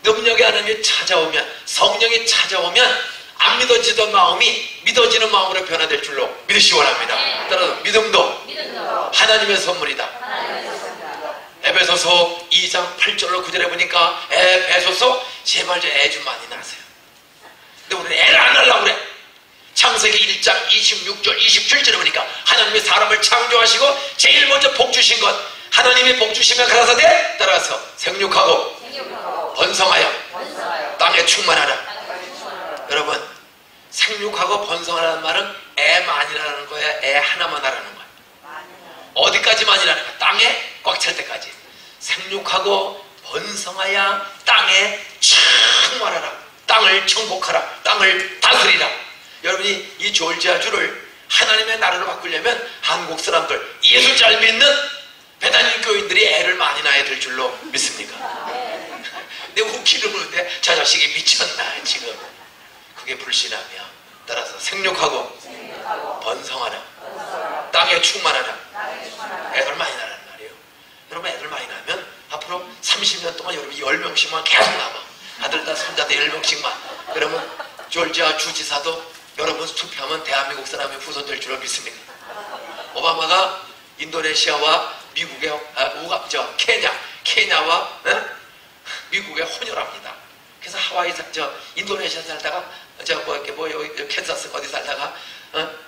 Speaker 1: 능력의 하나님이 찾아오면 성령이 찾아오면 안 믿어지던 마음이 믿어지는 마음으로 변화될 줄로 믿으시 원합니다. 따라서 믿음도 하나님의 선물이다. 에베소서 2장 8절로 9절에 보니까 에베소서 제발 애 좀 많이 낳으세요. 근데 우리는 애를 안 낳으려고 그래. 창세기 1장 26절 27절에 보니까 하나님이 사람을 창조하시고 제일 먼저 복 주신 것 하나님이 복 주시면 가라사대 따라서 생육하고 번성하여 땅에 충만하라. 여러분 생육하고 번성하라는 말은 애 많이라는 거야? 애 하나만 하라는 거야? 어디까지만이라는 거야? 땅에 꽉 찰 때까지. 생육하고 번성하여 땅에 충만하라. 땅을 정복하라. 땅을 다스리라. 여러분이 이 조지아주를 하나님의 나라로 바꾸려면 한국 사람들 예수 잘 믿는 베다니 교인들이 애를 많이 낳아야 될 줄로 믿습니까? 근데 웃기는 건데 저 자식이 미쳤나 지금. 그게 불신함이야. 따라서 생육하고 번성하라. 땅에 충만하라. 애들 많이 낳으라는 말이에요. 여러분 애들 많이 낳으면 앞으로 30년 동안 여러분이 10명씩만 계속 남아. 아들다 손자들 10명씩만. 그러면 조지아 주지사도 여러분 투표하면 대한민국 사람이 후손될 줄로 믿습니다. 오바마가 인도네시아와 미국의 케냐와 미국의 혼혈합니다. 그래서 하와이 인도네시아 살다가 여기 캔사스 어디 살다가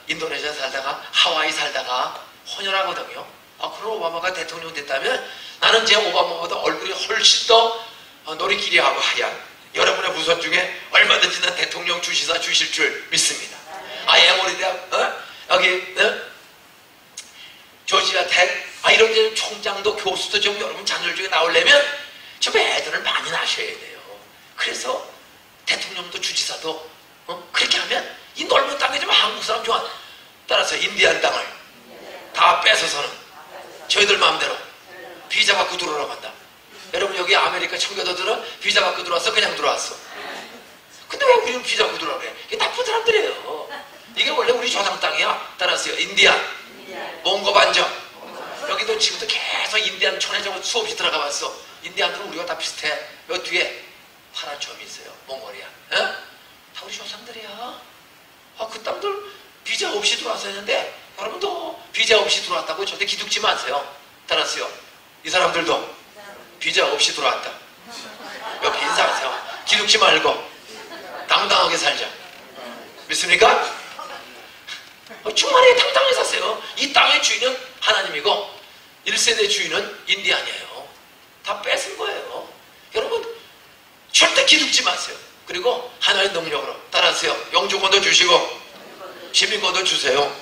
Speaker 1: 인도네시아 살다가 하와이 살다가 혼혈하거든요. 그럼 오바마가 대통령 됐다면 나는 제 오바마보다 얼굴이 훨씬 더 노리끼리하고 하얀 여러분의 후손 중에 얼마든지 난 대통령 주시사 주실 줄 믿습니다. 에모리 대학 여기 조지아 텍 이런 데 총장도 교수도 좀 여러분 자녀 중에 나오려면 좀 애들을 많이 낳으셔야 돼요. 그래서 대통령도 주지사도 그렇게 하면 이 넓은 땅에 좀 한국 사람 좋아. 따라서 인디안 땅을 다 뺏어서는 저희들 마음대로 비자 받고 들어오라고 한다. 여러분 여기 아메리카 청교도들은 비자 받고 들어왔어? 그냥 들어왔어? 근데 왜 우리는 비자 받고 들어오래? 이게 나쁜 사람들이에요. 이게 원래 우리 조상 땅이야. 따라서요 인디안 몽고 반정 여기도 지금도 계속 인디안 촌에 좀 수없이 들어가 봤어. 인디안들은 우리가 다 비슷해. 여기 뒤에 파란 점이 있어요. 몽골이야. 다 우리 조상들이야. 그 땅들 비자 없이 들어와서 했는데 여러분도 비자 없이 들어왔다고 절대 기죽지 마세요. 따라서요 이 사람들도 비자 없이 들어왔다. 옆에 인사하세요. 기죽지 말고 당당하게 살자. 믿습니까? 충만하게 당당하게 사세요. 이 땅의 주인은 하나님이고 1세대 주인은 인디안이에요. 다 뺏은 거예요. 여러분 절대 기죽지 마세요. 그리고 하나의 능력으로 따라하세요. 영주권도 주시고 시민권도 주세요.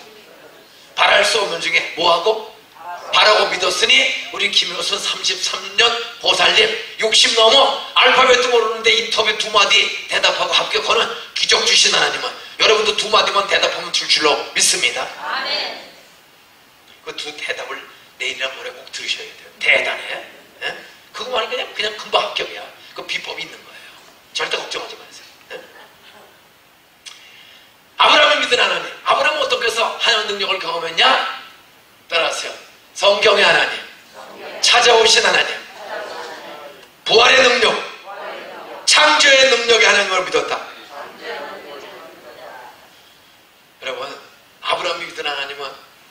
Speaker 1: 바랄 수 없는 중에 뭐하고? 바라고 믿었으니 우리 김효순 33년 보살님 60 넘어 알파벳도 모르는데 인터뷰 2마디 대답하고 합격하는 기적 주신 하나님은 여러분도 2마디만 대답하면 줄 줄로 믿습니다. 아멘. 그 두 대답을 내일이나 모레 꼭 들으셔야 돼요. 대단해. 예? 그거만이 그냥 금방 합격이야. 그 비법이 있는 거예요. 절대 걱정하지 마세요. 예? 아브라함을 믿은 하나님. 아브라함은 어떻게 해서 하나님의 능력을 경험했냐? 따라하세요. 성경의 하나님, 찾아오신 하나님, 부활의 능력, 창조의 능력의 하나님을 믿었다. 여러분, 아브라함이 믿은 하나님은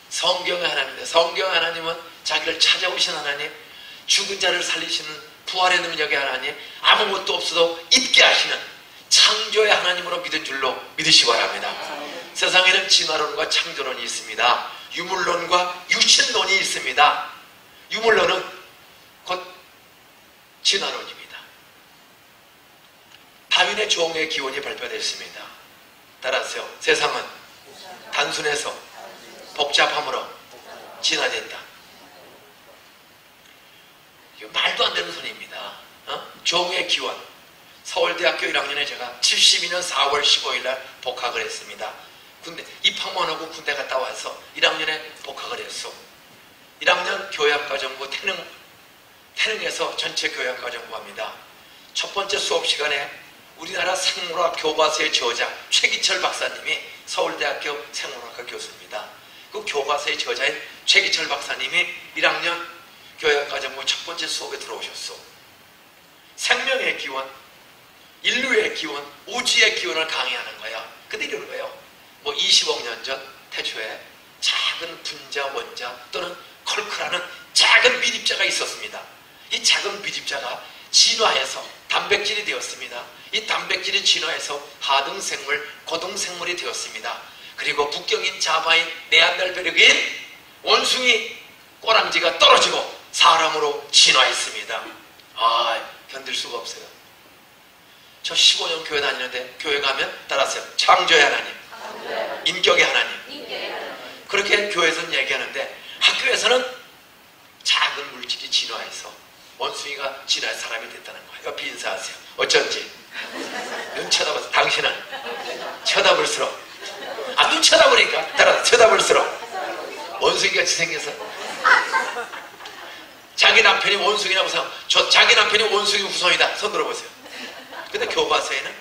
Speaker 1: 성경의 하나님인데 성경의 하나님은 자기를 찾아오신 하나님, 죽은 자를 살리시는 부활의 능력의 하나님, 아무것도 없어도 있게 하시는 창조의 하나님으로 믿은 줄로 믿으시기 바랍니다. 세상에는 진화론과 창조론이 있습니다. 유물론과 유신론이 있습니다. 유물론은 곧 진화론입니다. 다윈의 종의 기원이 발표됐습니다. 따라서요, 세상은 단순해서 복잡함으로 진화된다. 이거 말도 안 되는 소리입니다. 종의 기원. 서울대학교 1학년에 제가 72년 4월 15일 날 복학을 했습니다. 군대 입학만 하고 군대 갔다 와서 1학년에 복학을 했어. 1학년 교양과정부 태릉에서 전체 교양과정부합니다. 첫 번째 수업 시간에 우리나라 생물학 교과서의 저자 최기철 박사님이 서울대학교 생물학과 교수입니다. 그 교과서의 저자인 최기철 박사님이 1학년 교양과정부 첫 번째 수업에 들어오셨어. 생명의 기원, 인류의 기원, 우주의 기원을 강의하는 거야. 근데 이러는 거예요. 뭐 20억 년 전 태초에 작은 분자, 원자 또는 컬크라는 작은 미립자가 있었습니다. 이 작은 미립자가 진화해서 단백질이 되었습니다. 이 단백질이 진화해서 하등생물, 고등생물이 되었습니다. 그리고 북경인 자바인 네안데르탈인 원숭이 꼬랑지가 떨어지고 사람으로 진화했습니다. 견딜 수가 없어요. 저 15년 교회 다니는데 교회 가면 따라서요, 창조의 하나님, 인격의 하나님, 그렇게 교회에서는 얘기하는데 학교에서는 작은 물질이 진화해서 원숭이가 진화해서 사람이 됐다는 거예요. 옆에 인사하세요. 어쩐지 눈 쳐다봐서, 당신은 쳐다볼수록, 눈 쳐다보니까 따라서 쳐다볼수록 원숭이같이 생겨서 자기 남편이 원숭이라고 생각, 자기 남편이 원숭이 후손이다. 손 들어보세요. 근데 교과서에는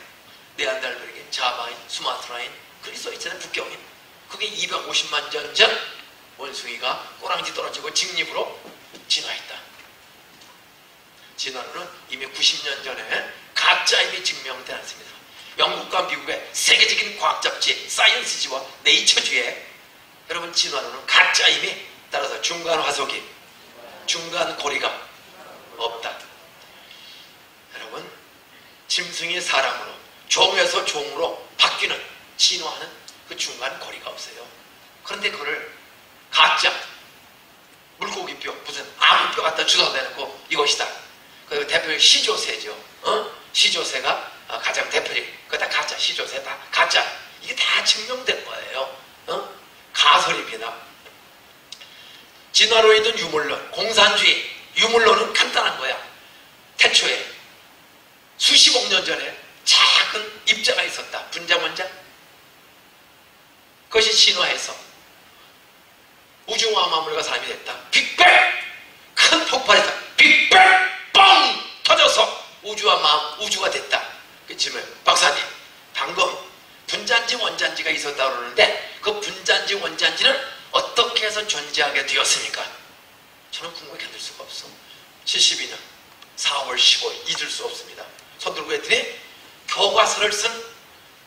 Speaker 1: 네안데르탈인, 자바인, 수마트라인 그렇게 써있잖아요. 북경인. 그게 250만 년 전 원숭이가 꼬랑지 떨어지고 직립으로 진화했다. 진화론은 이미 90년 전에 가짜임이 증명되지 않습니다. 영국과 미국의 세계적인 과학 잡지 사이언스지와 네이처지에 여러분 진화론은 가짜임이, 따라서 중간 화석이, 중간 고리가 없다. 여러분, 짐승이 사람으로, 종에서 종으로 바뀌는, 진화하는 그 중간 고리가 없어요. 그런데 그거를 가짜 물고기뼈, 무슨 아구뼈 갖다 주워 대놓고 이것이다. 그 대표적인 시조새죠. 시조새가 가장 대표적인, 그거 다 가짜, 시조새 다 가짜. 이게 다 증명된 거예요. 가설입니다. 진화론이든 유물론, 공산주의, 유물론은 간단한 거야. 태초에 수십억 년 전에 작은 입자가 있었다. 분자, 원자. 그것이 진화해서 우주와 마물과 사람이 됐다. 빅뱅! 큰 폭발에서 빅뱅! 뻥! 터져서 우주가 됐다. 그치면 박사님, 방금 분자인지 원자인지가 있었다고 그러는데 그 분자인지 원자인지는 어떻게 해서 존재하게 되었습니까? 저는 궁금해 견딜 수가 없어. 72년 4월 15일 잊을 수 없습니다. 손 들고 했더니 교과서를 쓴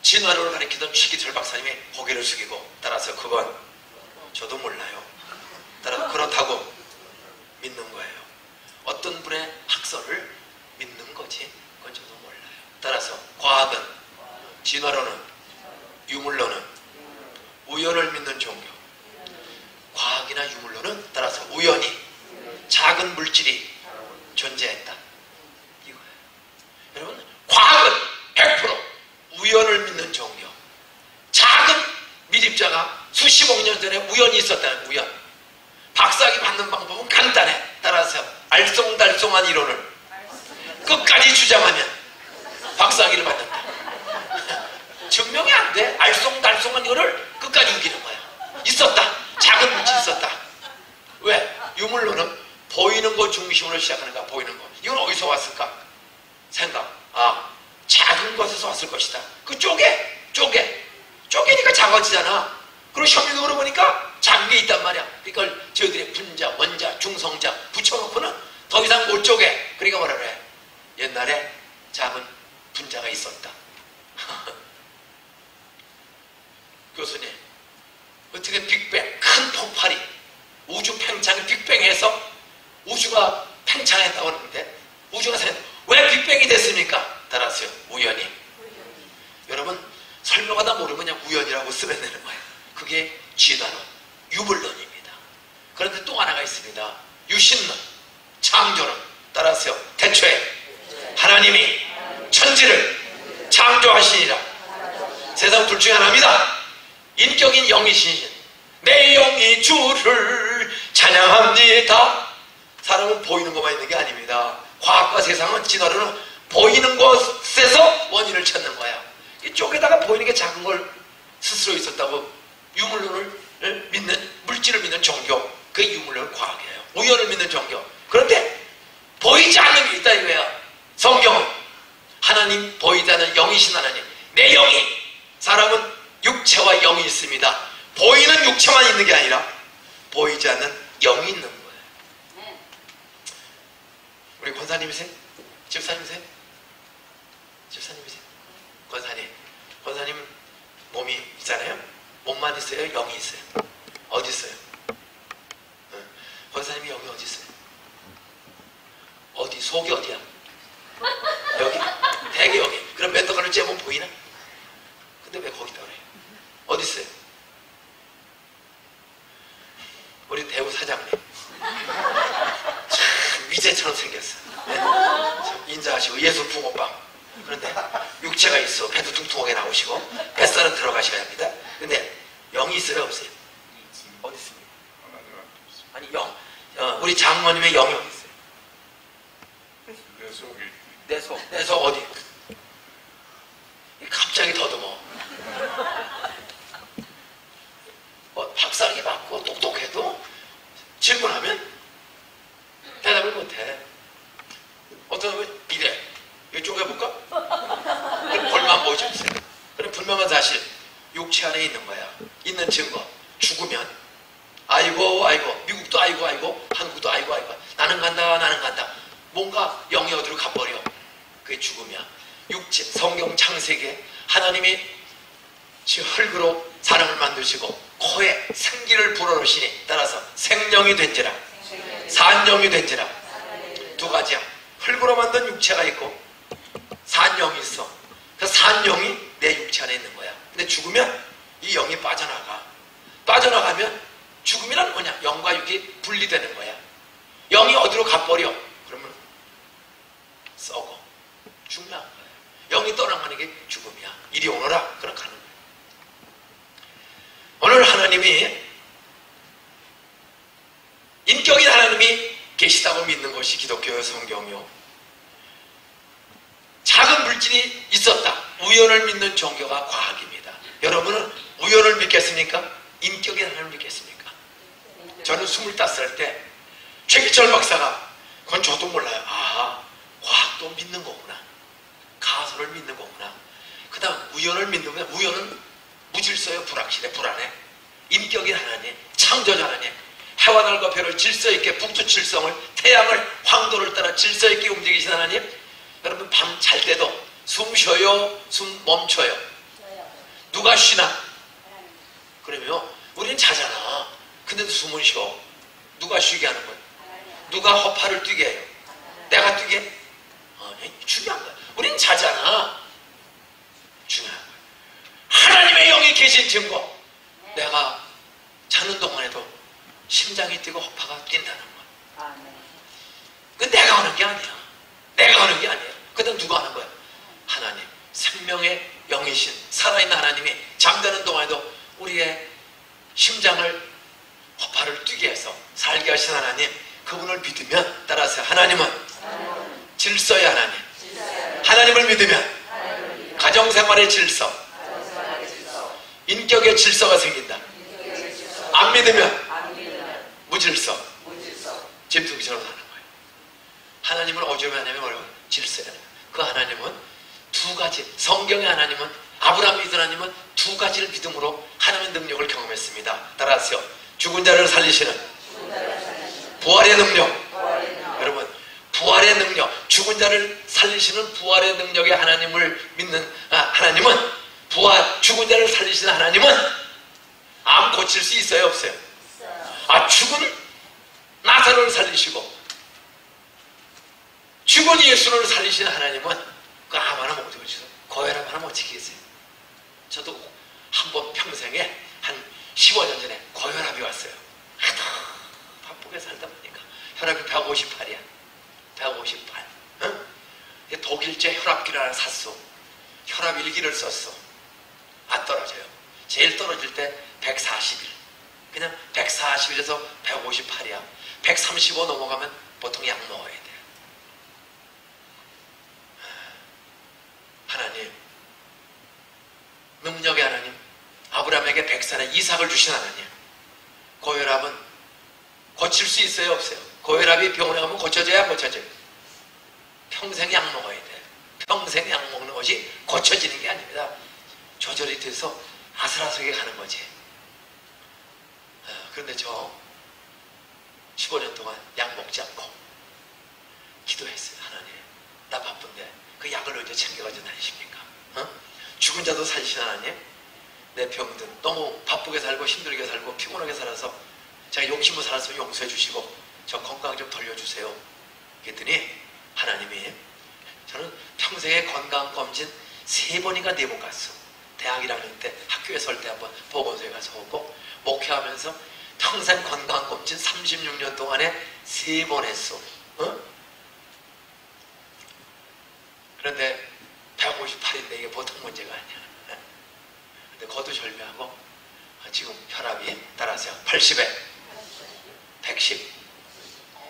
Speaker 1: 진화론을 가리키던 최기철 박사님이 고개를 숙이고, 따라서 그건 저도 몰라요. 따라서 그렇다고 믿는 거예요. 어떤 분의 학설을 믿는 거지 그건 저도 몰라요. 따라서 과학은, 진화론은, 유물론은 우연을 믿는 종교, 과학이나 유물론은 따라서 우연히 작은 물질이 존재했다, 이거예요. 여러분, 과학은 100% 우연을 믿는 종교. 작은 미립자가 수십억 년 전에 우연히 있었다는 우연. 박사학위 받는 방법은 간단해. 따라서 알쏭달쏭한 이론을 끝까지 주장하면 박사학위를 받는다. 증명이 안 돼. 알쏭달쏭한 이론을 끝까지 우기는 거야. 있었다. 작은 물질이 있었다. 왜? 유물론은 보이는 것 중심으로 시작하는 거야. 보이는 것. 이건 어디서 왔을까? 생각. 작은 것에서 왔을 것이다. 그 쪼개니까 작아지잖아. 그리고 현미경으로 보니까 작은 게 있단 말이야. 그러니까 저희들이 분자, 원자, 중성자 붙여놓고는 더 이상 못 쪼개. 그러니까 뭐라 그래? 옛날에 작은 분자가 있었다. 교수님, 어떻게 빅뱅, 큰 폭발이, 우주 팽창이 빅뱅해서 빅뱅에서 우주가 팽창했다고 하는데 우주가 왜 빅뱅이 됐습니까? 따라서요. 우연히. 여러분 설명하다 모르면 그냥 우연이라고 쓰면 되는 거예요. 그게 G단어 유물론입니다. 그런데 또 하나가 있습니다. 유신론 창조론. 따라서요. 태초에 하나님이 천지를 창조하시니라. 세상 둘 중에 하나입니다. 인격인 영이신 내 영이 주를 찬양합니다. 사람은 보이는 것만 있는 게 아닙니다. 과학과 세상은 진화론은 보이는 것에서 원인을 찾는 거야. 이쪽에다가 보이는 게 작은 걸 스스로 있었다고 유물론을 믿는, 물질을 믿는 종교, 그게 유물론 과학이에요. 우연을 믿는 종교. 그런데 보이지 않는 게 있다 이거야. 성경은 하나님, 보이지 않는 영이신 하나님, 내 영이, 사람은 육체와 영이 있습니다. 보이는 육체만 있는 게 아니라 보이지 않는 영이 있는 거예요. 우리 권사님이세요? 집사님이세요? 집사님이세요? 권사님 몸이 있잖아요. 몸만 있어요? 영이 있어요? 어디 있어요? 권사님이 영이 어디 있어요? 어디? 속이 어디야? 여기? 대개 여기. 그럼 맨떡가를 째면 보이나? 근데 왜 거기다 그래? 어디 있어요? 우리 대우 사장님 참 미제처럼 생겼어. 네? 참 인자하시고 예수 붕어빵. 그런데 육체가 있어. 배도 뚱뚱하게 나오시고 뱃살은 들어가셔야 합니다. 근데 영이 있어요 없어요? 어디 있습니까? 아니 우리 장모님의 영이 어디 있어요? 내 속. 내 속 어디? 갑자기 더듬어. 박사학위 받고 똑똑해도 질문하면 대답을 못해. 어떤 분 이래. 이거 쪼개볼까? 그럼 볼만 보여주세요. 그럼 분명한 사실 육체 안에 있는 거야. 있는 증거. 죽으면 아이고 미국도 아이고 한국도 아이고 나는 간다. 뭔가 영이 어디로 가버려. 그게 죽음이야. 육체, 성경 창세기에 하나님이 흙으로 사람을 만드시고 코에 생기를 불어넣으시니 따라서 생명이 된지라 산영이 된지라. 두 가지야. 흙으로 만든 육체가 있고 산영이 있어. 그 산영이 내 육체 안에 있는 거야. 근데 죽으면 이 영이 빠져나가면 죽음이란 뭐냐? 영과 육이 분리되는 거야. 영이 어디로 가버려. 그러면 썩어. 죽는 거야. 영이 떠나가는 게 죽음이야. 이리 오너라. 그럼 가는 거야. 오늘 하나님이 인격인 하나님이 계시다고 믿는 것이 기독교의 성경이요. 작은 물질이 있었다. 우연을 믿는 종교가 과학입니다. 여러분은 우연을 믿겠습니까? 인격인 하나님을 믿겠습니까? 저는 25살 때 최기철 박사가 그건 저도 몰라요. 아, 과학도 믿는 거구나. 가설을 믿는 거구나. 그 다음 우연을 믿는 거야. 우연은 무질서요. 불확실해. 불안해. 인격인 하나님, 창조자 하나님, 해와 달과 별을 질서 있게 북두칠성을, 태양을, 황도를 따라 질서 있게 움직이신 하나님. 여러분 밤 잘 때도 숨 쉬어요? 숨 멈춰요? 누가 쉬나? 그러면 우리는 자잖아. 근데도 숨을 쉬어. 누가 쉬게 하는 거야? 누가 허파를 뛰게 해요? 내가 뛰게? 중요한 거야. 우린 자잖아. 중요한 거야. 하나님의 영이 계신 증거. 내가 자는 동안에도 심장이 뛰고 허파가 뛴다는 거야. 그건 내가 하는 게 아니야. 내가 하는 게 아니야. 그건 누가 하는 거야? 하나님. 생명의 영이신 살아있는 하나님이 잠자는 동안에도 우리의 심장을 허파를 뛰게 해서 살게 하신 하나님. 그분을 믿으면 따라서 하나님은 질서의 하나님. 하나님을 믿으면 가정생활의 질서, 인격의 질서가 생긴다. 안 믿으면 무질서, 집투기처럼 사는 거예요. 하나님을 어쩌면 하냐면 뭐라고? 질서야. 그 하나님은 두 가지, 성경의 하나님은, 아브라함 믿은 하나님은 두 가지를 믿음으로 하나님의 능력을 경험했습니다. 따라하세요. 죽은 자를 살리시는 부활의 능력. 여러분, 부활의 능력, 죽은 자를 살리시는 부활의 능력의 하나님을 믿는 하나님은, 죽은 자를 살리시는 하나님은 암 고칠 수 있어요 없어요? 죽은 나사로를 살리시고 죽은 예수를 살리시는 하나님은 그 아무나 못 지키세요. 고혈압 하나 못 지키겠어요. 저도 한 번 평생에 한 15년 전에 고혈압이 왔어요. 하도 바쁘게 살다 보니까 혈압이 158이야. 158. 응? 독일제 혈압기를 하나 샀어. 혈압 일기를 썼어. 안 떨어져요. 제일 떨어질 때 141. 그냥 141에서 158이야. 135 넘어가면 보통 약 먹어야 돼. 하나님, 능력의 하나님, 아브라함에게 100살의 이삭을 주신 하나님, 고혈압은 고칠 수 있어요, 없어요? 고혈압이 병원에 가면 고쳐져야 고쳐져요. 평생 약 먹어야 돼. 평생 약 먹는 것이 고쳐지는 게 아닙니다. 조절이 돼서 아슬아슬하게 가는 거지. 그런데 저 15년 동안 약 먹지 않고 기도했어요. 하나님, 나 바쁜데 그 약을 언제 챙겨가지고 다니십니까? 죽은 자도 살리신 하나님, 내 병든 너무 바쁘게 살고 힘들게 살고 피곤하게 살아서 제가 욕심으로 살아서 용서해 주시고 저 건강 좀 돌려주세요. 그랬더니 하나님이, 저는 평생에 건강검진 3번인가 4번 갔어. 대학 1학년 때 학교에 설 때 한번 보건소에 가서 오고, 목회하면서 평생 건강검진 36년 동안에 3번 했어. 그런데 158인데 이게 보통 문제가 아니야. 근데 거두절미하고 지금 혈압이 따라서 80에 110,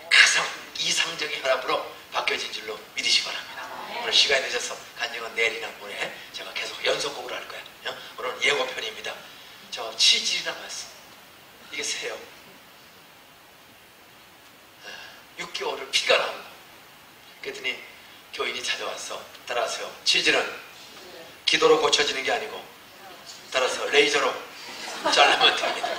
Speaker 1: 가장 이상적인 혈압으로 바뀌어진 줄로 믿으시기 바랍니다. 오늘 시간이 늦어서 간증은 내일이나 모레 제가 계속 연속곡으로 할 거예요. 오늘 예고편입니다. 저 치질이 남았어. 이게 새요. 6개월을 피가 나오고. 그랬더니 교인이 찾아왔어. 따라서요, 치질은 기도로 고쳐지는 게 아니고 따라서 레이저로 자르면 됩니다.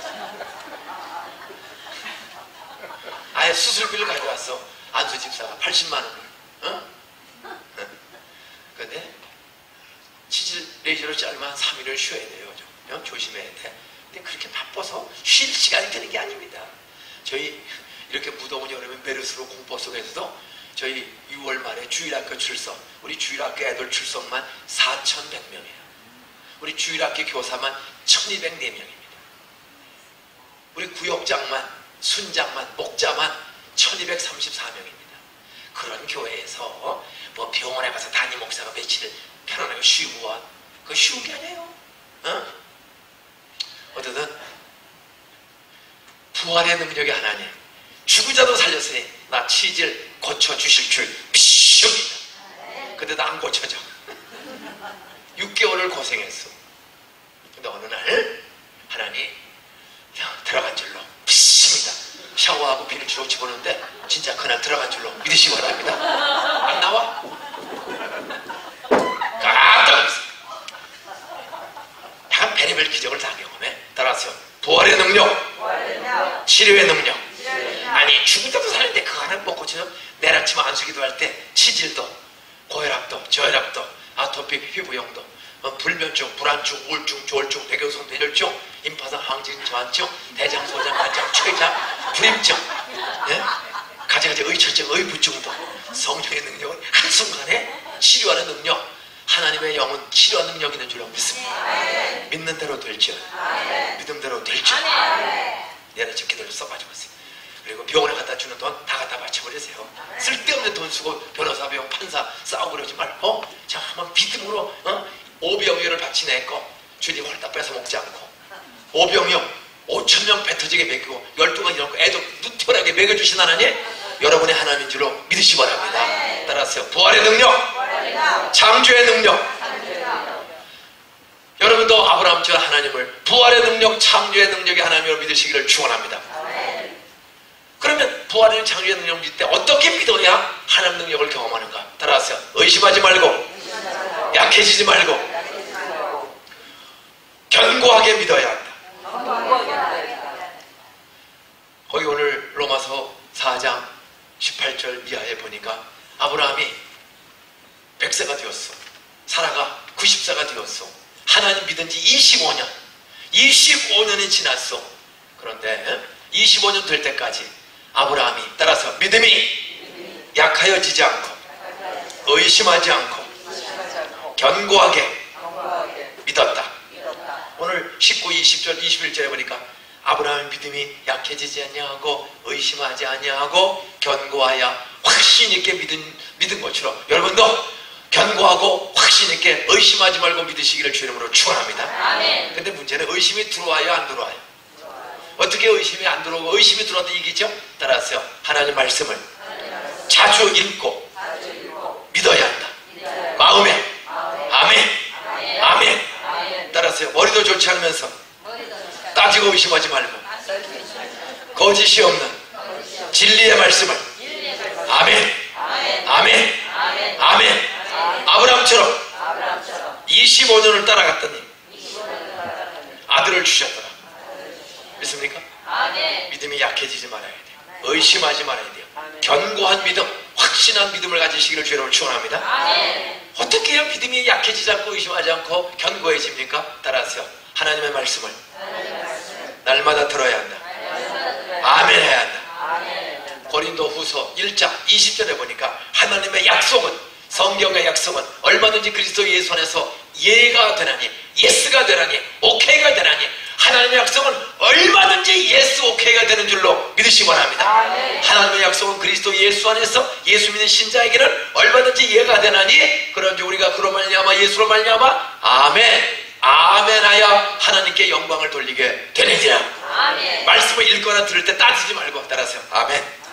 Speaker 1: 아예 수술비를 가져왔어. 안수 집사가 80만 원을. 근데 치질 레이저로 자르면 한 3일을 쉬어야 돼요. 좀 조심해야 돼. 근데 그렇게 바빠서 쉴 시간이 되는 게 아닙니다. 저희 이렇게 무더운 여름에 메르스로 공포 속에서도 저희 6월 말에 주일학교 출석, 우리 주일학교 애들 출석만 4,100명이에요. 우리 주일학교 교사만 1,204명입니다. 우리 구역장만, 순장만, 목자만 1,234명입니다. 그런 교회에서 뭐 병원에 가서 담임 목사가 며칠 편안하게 쉬고 와. 그거 쉬운 게 아니에요. 어쨌든 부활의 능력이 하나님, 죽은 자도 살렸으니 나 치질 고쳐주실 줄 믿습니다. 근데도 안 고쳐져. 6개월을 고생했어. 근데 어느 날 하나님 들어간 줄로 믿습니다. 샤워하고 비누치로 집어넣는데 진짜 그날 들어간 줄로 믿으시기 바랍니다. 안 나와? 깜짝 놀랐어요. 약간 베레벨 기적을 다 경험해. 따라서 부활의 능력, 치료의 능력. 아니 죽은 자도 사는데 그거 하나 못 고쳐요? 내일 아침 안수기도 할 때 치질도, 고혈압도, 저혈압도, 아토피 피부염도, 불면증, 불안증, 우울증, 조울증, 뇌경성, 뇌졸중, 임파선, 항진, 저한증, 대장, 소장, 간장, 췌장, 불임증, 가지가지 의처증, 의부증도 성령의 능력은 한순간에 치료하는 능력, 하나님의 영은 치료하는 능력이 있는 줄로 믿습니다. 믿는 대로 될지어, 믿음대로 될지어. 내가 지금 기도를 써가지고 있어요. 그리고 병원에 갖다 주는 돈 다 갖다 바쳐버리세요. 쓸데없는 돈 쓰고 변호사 비용, 판사 싸우고 그러지 말고 자 한번 믿음으로 오병이어를 바치내고 주님 홀딱 뺏어 먹지 않고, 오병이어 5,000명 배 터지게 먹이고 12가지 넣고 애들 누티하게 먹여주신 하나님, 여러분의 하나님인 줄로 믿으시기 바랍니다. 따라서 부활의 능력, 창조의 능력. 여러분도 아브라함처럼 하나님을 부활의 능력, 창조의 능력의 하나님으로 믿으시기를 축원합니다. 그러면 부활의 창조의 능력을 믿을 때 어떻게 믿어야 하나님 능력을 경험하는가? 따라서 의심하지 말고 약해지지 말고 견고하게 믿어야 한다. 거기 오늘 로마서 4장 18절 이하에 보니까 아브라함이 100세가 되었어. 사라가 90세가 되었어. 하나님 믿은 지 25년이 지났어. 그런데 25년 될 때까지 아브라함이 따라서 믿음이 약하여지지 않고 의심하지 않고 견고하게 믿었다. 오늘 19, 20절, 21절에 보니까 아브라함의 믿음이 약해지지 아니하고 의심하지 아니하고 견고하여 확신 있게 믿은 것처럼 여러분도 견고하고 확신 있게 의심하지 말고 믿으시기를 주 이름으로 축원합니다. 근데 문제는 의심이 들어와요, 안 들어와요? 어떻게 의심이 안 들어오고 의심이 들어와도 이기죠? 따라서 하나님 말씀을 자주 읽고 믿어야 한다. 마음에 아멘. 따라서요, 머리도 좋지 않으면서 따지고 의심하지 말고 거짓이 없는 진리의 말씀을 아멘. 아브라함처럼 25년을 따라갔더니 아들을 주셨더라. 믿습니까? 믿음이 약해지지 말아야 돼요. 의심하지 말아야 돼요. 견고한 믿음, 확신한 믿음을 가지시기를 주님으로 축원합니다. 어떻게 해야 믿음이 약해지지 않고 의심하지 않고 견고해집니까? 따라서요, 하나님의 말씀을 날마다 들어야 한다. 아멘 해야 한다. 고린도 후서 1장 20절에 보니까 하나님의 약속은, 성경의 약속은 얼마든지 그리스도 예수 안에서 예가 되나니, 예스가 되나니, 오케이가 되나니, 하나님의 약속은 얼마든지 예스 오케이가 되는 줄로 믿으시기 바랍니다. 하나님의 약속은 그리스도 예수 안에서 예수 믿는 신자에게는 얼마든지 예가 되나니, 그런지 우리가 그로 말미암아 예수로 말미암아 아멘하여 하나님께 영광을 돌리게 되느니라. 말씀을 읽거나 들을 때 따지지 말고 따라서 아멘.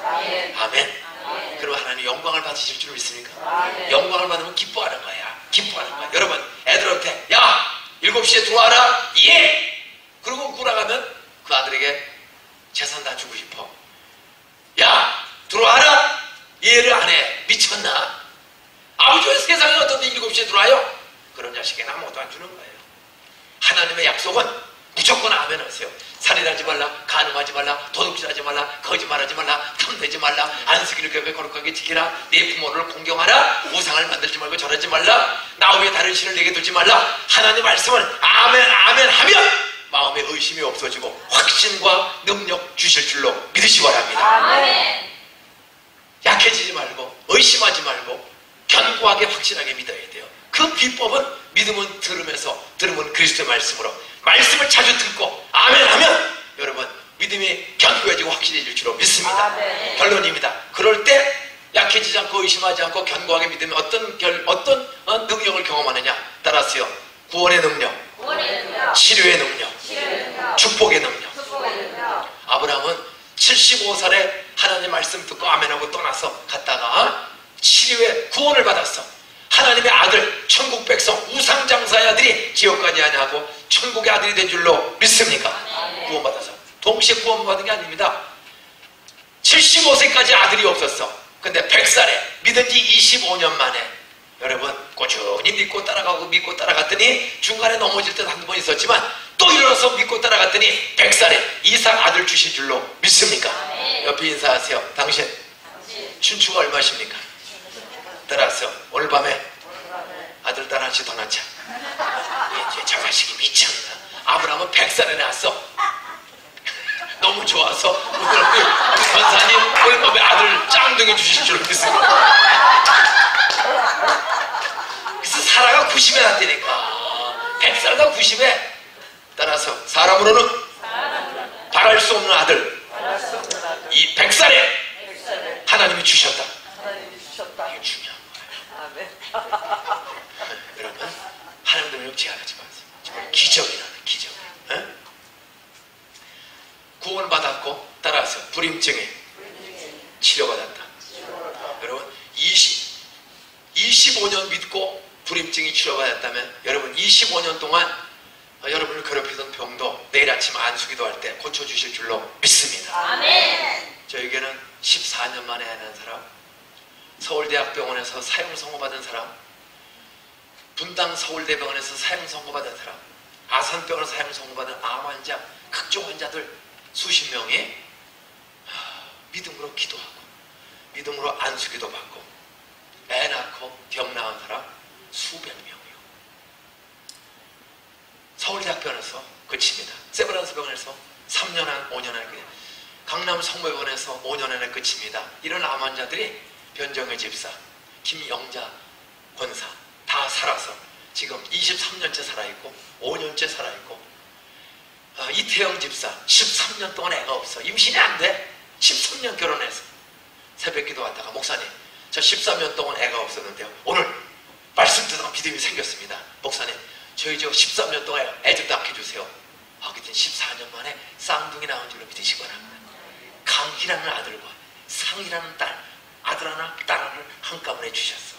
Speaker 1: 그리고 하나님 영광을 받으실 줄 믿습니까? 영광을 받으면 기뻐하는 거야. 여러분, 애들한테 야 7시에 들어와라. 예. 그리고 구나가면 그 아들에게 재산 다 주고 싶어. 야 들어와라. 이해를 안 해. 미쳤나? 아버지 왜 세상에 어떤데 7시에 들어와요? 그런 자식에는 아무것도 안 주는 거예요. 하나님의 약속은 무조건 아멘 하세요. 살인하지 말라, 간음하지 말라, 도둑질하지 말라, 거짓말하지 말라, 탐내지 말라, 안식일을 거룩하게 지키라, 내 부모를 공경하라, 우상을 만들지 말고 절하지 말라, 나 외에 다른 신을 내게 두지 말라. 하나님 말씀을 아멘 하면 마음에 의심이 없어지고 확신과 능력 주실 줄로 믿으시기 바랍니다. 약해지지 말고 의심하지 말고 견고하게 확신하게 믿어야 돼요. 그 비법은 믿음은 들으면 그리스도의 말씀을 자주 듣고 아멘 하면 여러분 믿음이 견고해지고 확실해질 줄로 믿습니다. 결론입니다. 그럴 때 약해지지 않고 의심하지 않고 견고하게 믿으면 어떤 능력을 경험하느냐? 따라서요, 구원의 능력, 치료의 능력, 축복의 능력. 아브라함은 75살에 하나님 말씀 듣고 아멘하고 떠나서 갔다가 치료의 구원을 받았어. 하나님의 아들, 천국 백성, 우상장사의 아들이 지옥까지 아니하고 천국의 아들이 된 줄로 믿습니까? 구원받아서. 동시에 구원받은 게 아닙니다. 75세까지 아들이 없었어. 근데 100살에 믿은 지 25년 만에 여러분 꾸준히 믿고 따라갔더니 중간에 넘어질 때도 한두 번 있었지만 또 일어나서 믿고 따라갔더니 100살에 이삭 아들 주실 줄로 믿습니까? 옆에 인사하세요. 당신 춘추가 얼마십니까? 따라서 오늘 밤에 아들 딸 하나씩 더 낳자. 저 자식이 미쳤나? 아브라함은 100살에 낳았어. 너무 좋아서 우리 권사님 오늘 밤에 아들 짱둥이 주실 줄 믿습니다. 그래서 사라가 90에 낳았다니까. 100살과 90에 따라서 사람으로는 바랄 수 없는 아들, 이 100살에 하나님이 주셨다. 이게 중요한 거예요. 여러분, 하나님도 능력 제한하지 마세요. 정말 기적이라는 기적. 구원받았고 따라서 불임증에 치료받았다. 여러분 25년 믿고 불임증이 치료받았다면 여러분 25년 동안 여러분을 괴롭히던 병도 내일 아침 안수기도 할 때 고쳐주실 줄로 믿습니다. 아멘. 저에게는 14년 만에 하는 사람, 서울대학병원에서 사형선고받은 사람, 분당 서울대병원에서 사형선고받은 사람, 아산병원에서 사형선고받은 암 환자, 각종 환자들 수십 명이 믿음으로 기도하고 믿음으로 안수기도 받고 애 낳고 병 나은 사람 수백 명이요. 서울대학병원에서 그칩니다. 세브란스 병원에서 3년 한 5년 한 강남 성모병원에서 5년 안에 끝입니다. 이런 암 환자들이 변정의 집사, 김영자 권사 다 살아서 지금 23년째 살아있고 5년째 살아있고, 이태영 집사 13년 동안 애가 없어. 임신이 안 돼. 13년 결혼해서 새벽기도 왔다가 목사님 저 13년 동안 애가 없었는데요, 오늘 말씀 듣다가 믿음이 생겼습니다. 목사님 저희 저 13년 동안 애 좀 낳게 해주세요. 그랬더니 14년 만에 쌍둥이 나온 줄로 믿으시거나 강희라는 아들과 상이라는 딸, 아들 하나 딸 하나를 한꺼번에 주셨어.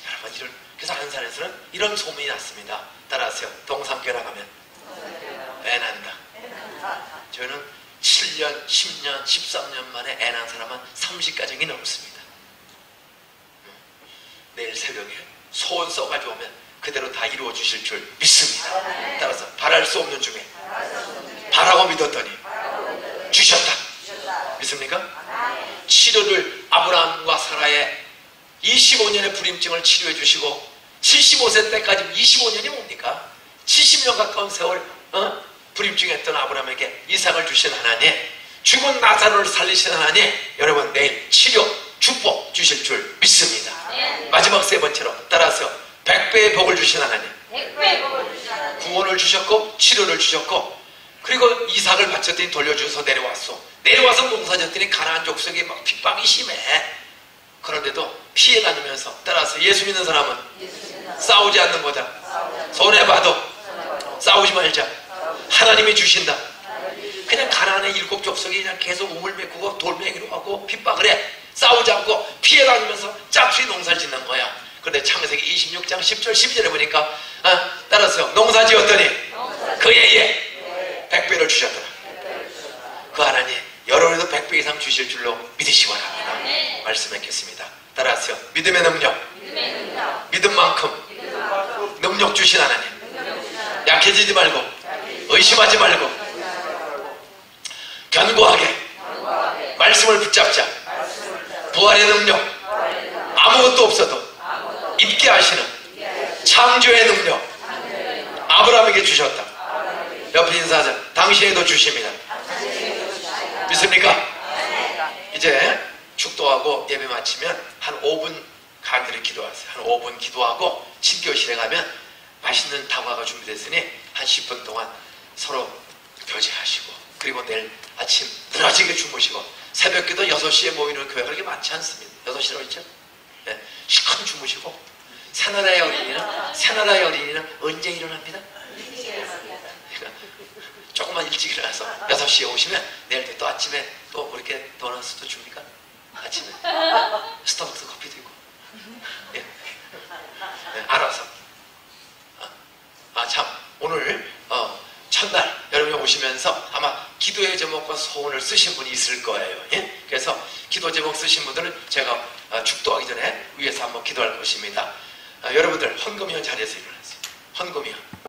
Speaker 1: 여러분, 그래서 안산에서는 이런 소문이 났습니다. 따라하세요. 동산교회 나가면 애 난다. 저희는 7년, 10년, 13년 만에 애 낳은 사람은 30가정이 넘습니다. 내일 새벽에 소원 써가지고 오면 그대로 다 이루어 주실 줄 믿습니다. 따라서 바랄 수 없는 중에 바라고 믿었더니 주셨다. 믿습니까? 치료를 아브라함과 사라의 25년의 불임증을 치료해 주시고 75세 때까지 25년이 뭡니까? 70년 가까운 세월 불임증했던 아브라함에게 이삭을 주신 하나님, 죽은 나사로를 살리신 하나님, 여러분 내일 치료 축복 주실 줄 믿습니다. 마지막 세 번째로 따라서 100배의 복을 주신 하나님, 구원을 주셨고 치료를 주셨고, 그리고 이삭을 바쳤더니 돌려주셔서 내려와서 농사졌더니 가나안 족속이 막 핍박이 심해. 그런데도 피해 다니면서 따라서 예수 믿는 사람은 싸우지 않는 거다. 손해봐도 싸우지 말자. 하나님이 주신다. 그냥 가나안의 7 족속이 그냥 계속 우물 메꾸고 돌멩이로 하고 핍박을 해. 싸우지 않고 피해 다니면서 짝수리 농사를 짓는 거야. 그런데 창세기 26장 10절 12절에 보니까 따라서 농사 지었더니 그의 예 100배를 주셨더라. 그 하나님 여러분에도 100배 이상 주실 줄로 믿으시기 바랍니다. 말씀했겠습니다. 따라하세요. 믿음의 능력, 믿음만큼 능력 주신 하나님, 약해지지 말고 의심하지 말고 견고하게 말씀을 붙잡자. 부활의 능력, 아무것도 없어도 입게 하시는 창조의 능력 아브라함에게 주셨다. 옆에 인사하자. 당신에도 주십니다. 믿습니까? 이제 축도하고 예배 마치면 한 5분 간절히 기도하세요. 한 5분 기도하고 친교실에 가면 맛있는 다과가 준비됐으니 한 10분 동안 서로 교제하시고, 그리고 내일 아침 늘어지게 주무시고, 새벽기도 6시에 모이는 교회가 그렇게 많지 않습니다. 6시라고 했죠? 네, 시컷 주무시고, 새나라의 어린이는 언제 일어납니다? 조금만 일찍 일어나서 6시에 오시면 내일도 또 아침에 또 그렇게 도넛도 줍니까? 아침에 스타벅스 커피도 있고. 예. 네, 알아서. 참 오늘 첫날 여러분이 오시면서 아마 기도의 제목과 소원을 쓰신 분이 있을 거예요. 예? 그래서 기도 제목 쓰신 분들은 제가 축도하기 전에 위에서 한번 기도할 것입니다. 여러분들 헌금이원 자리에서 일어나세요. 헌금이원.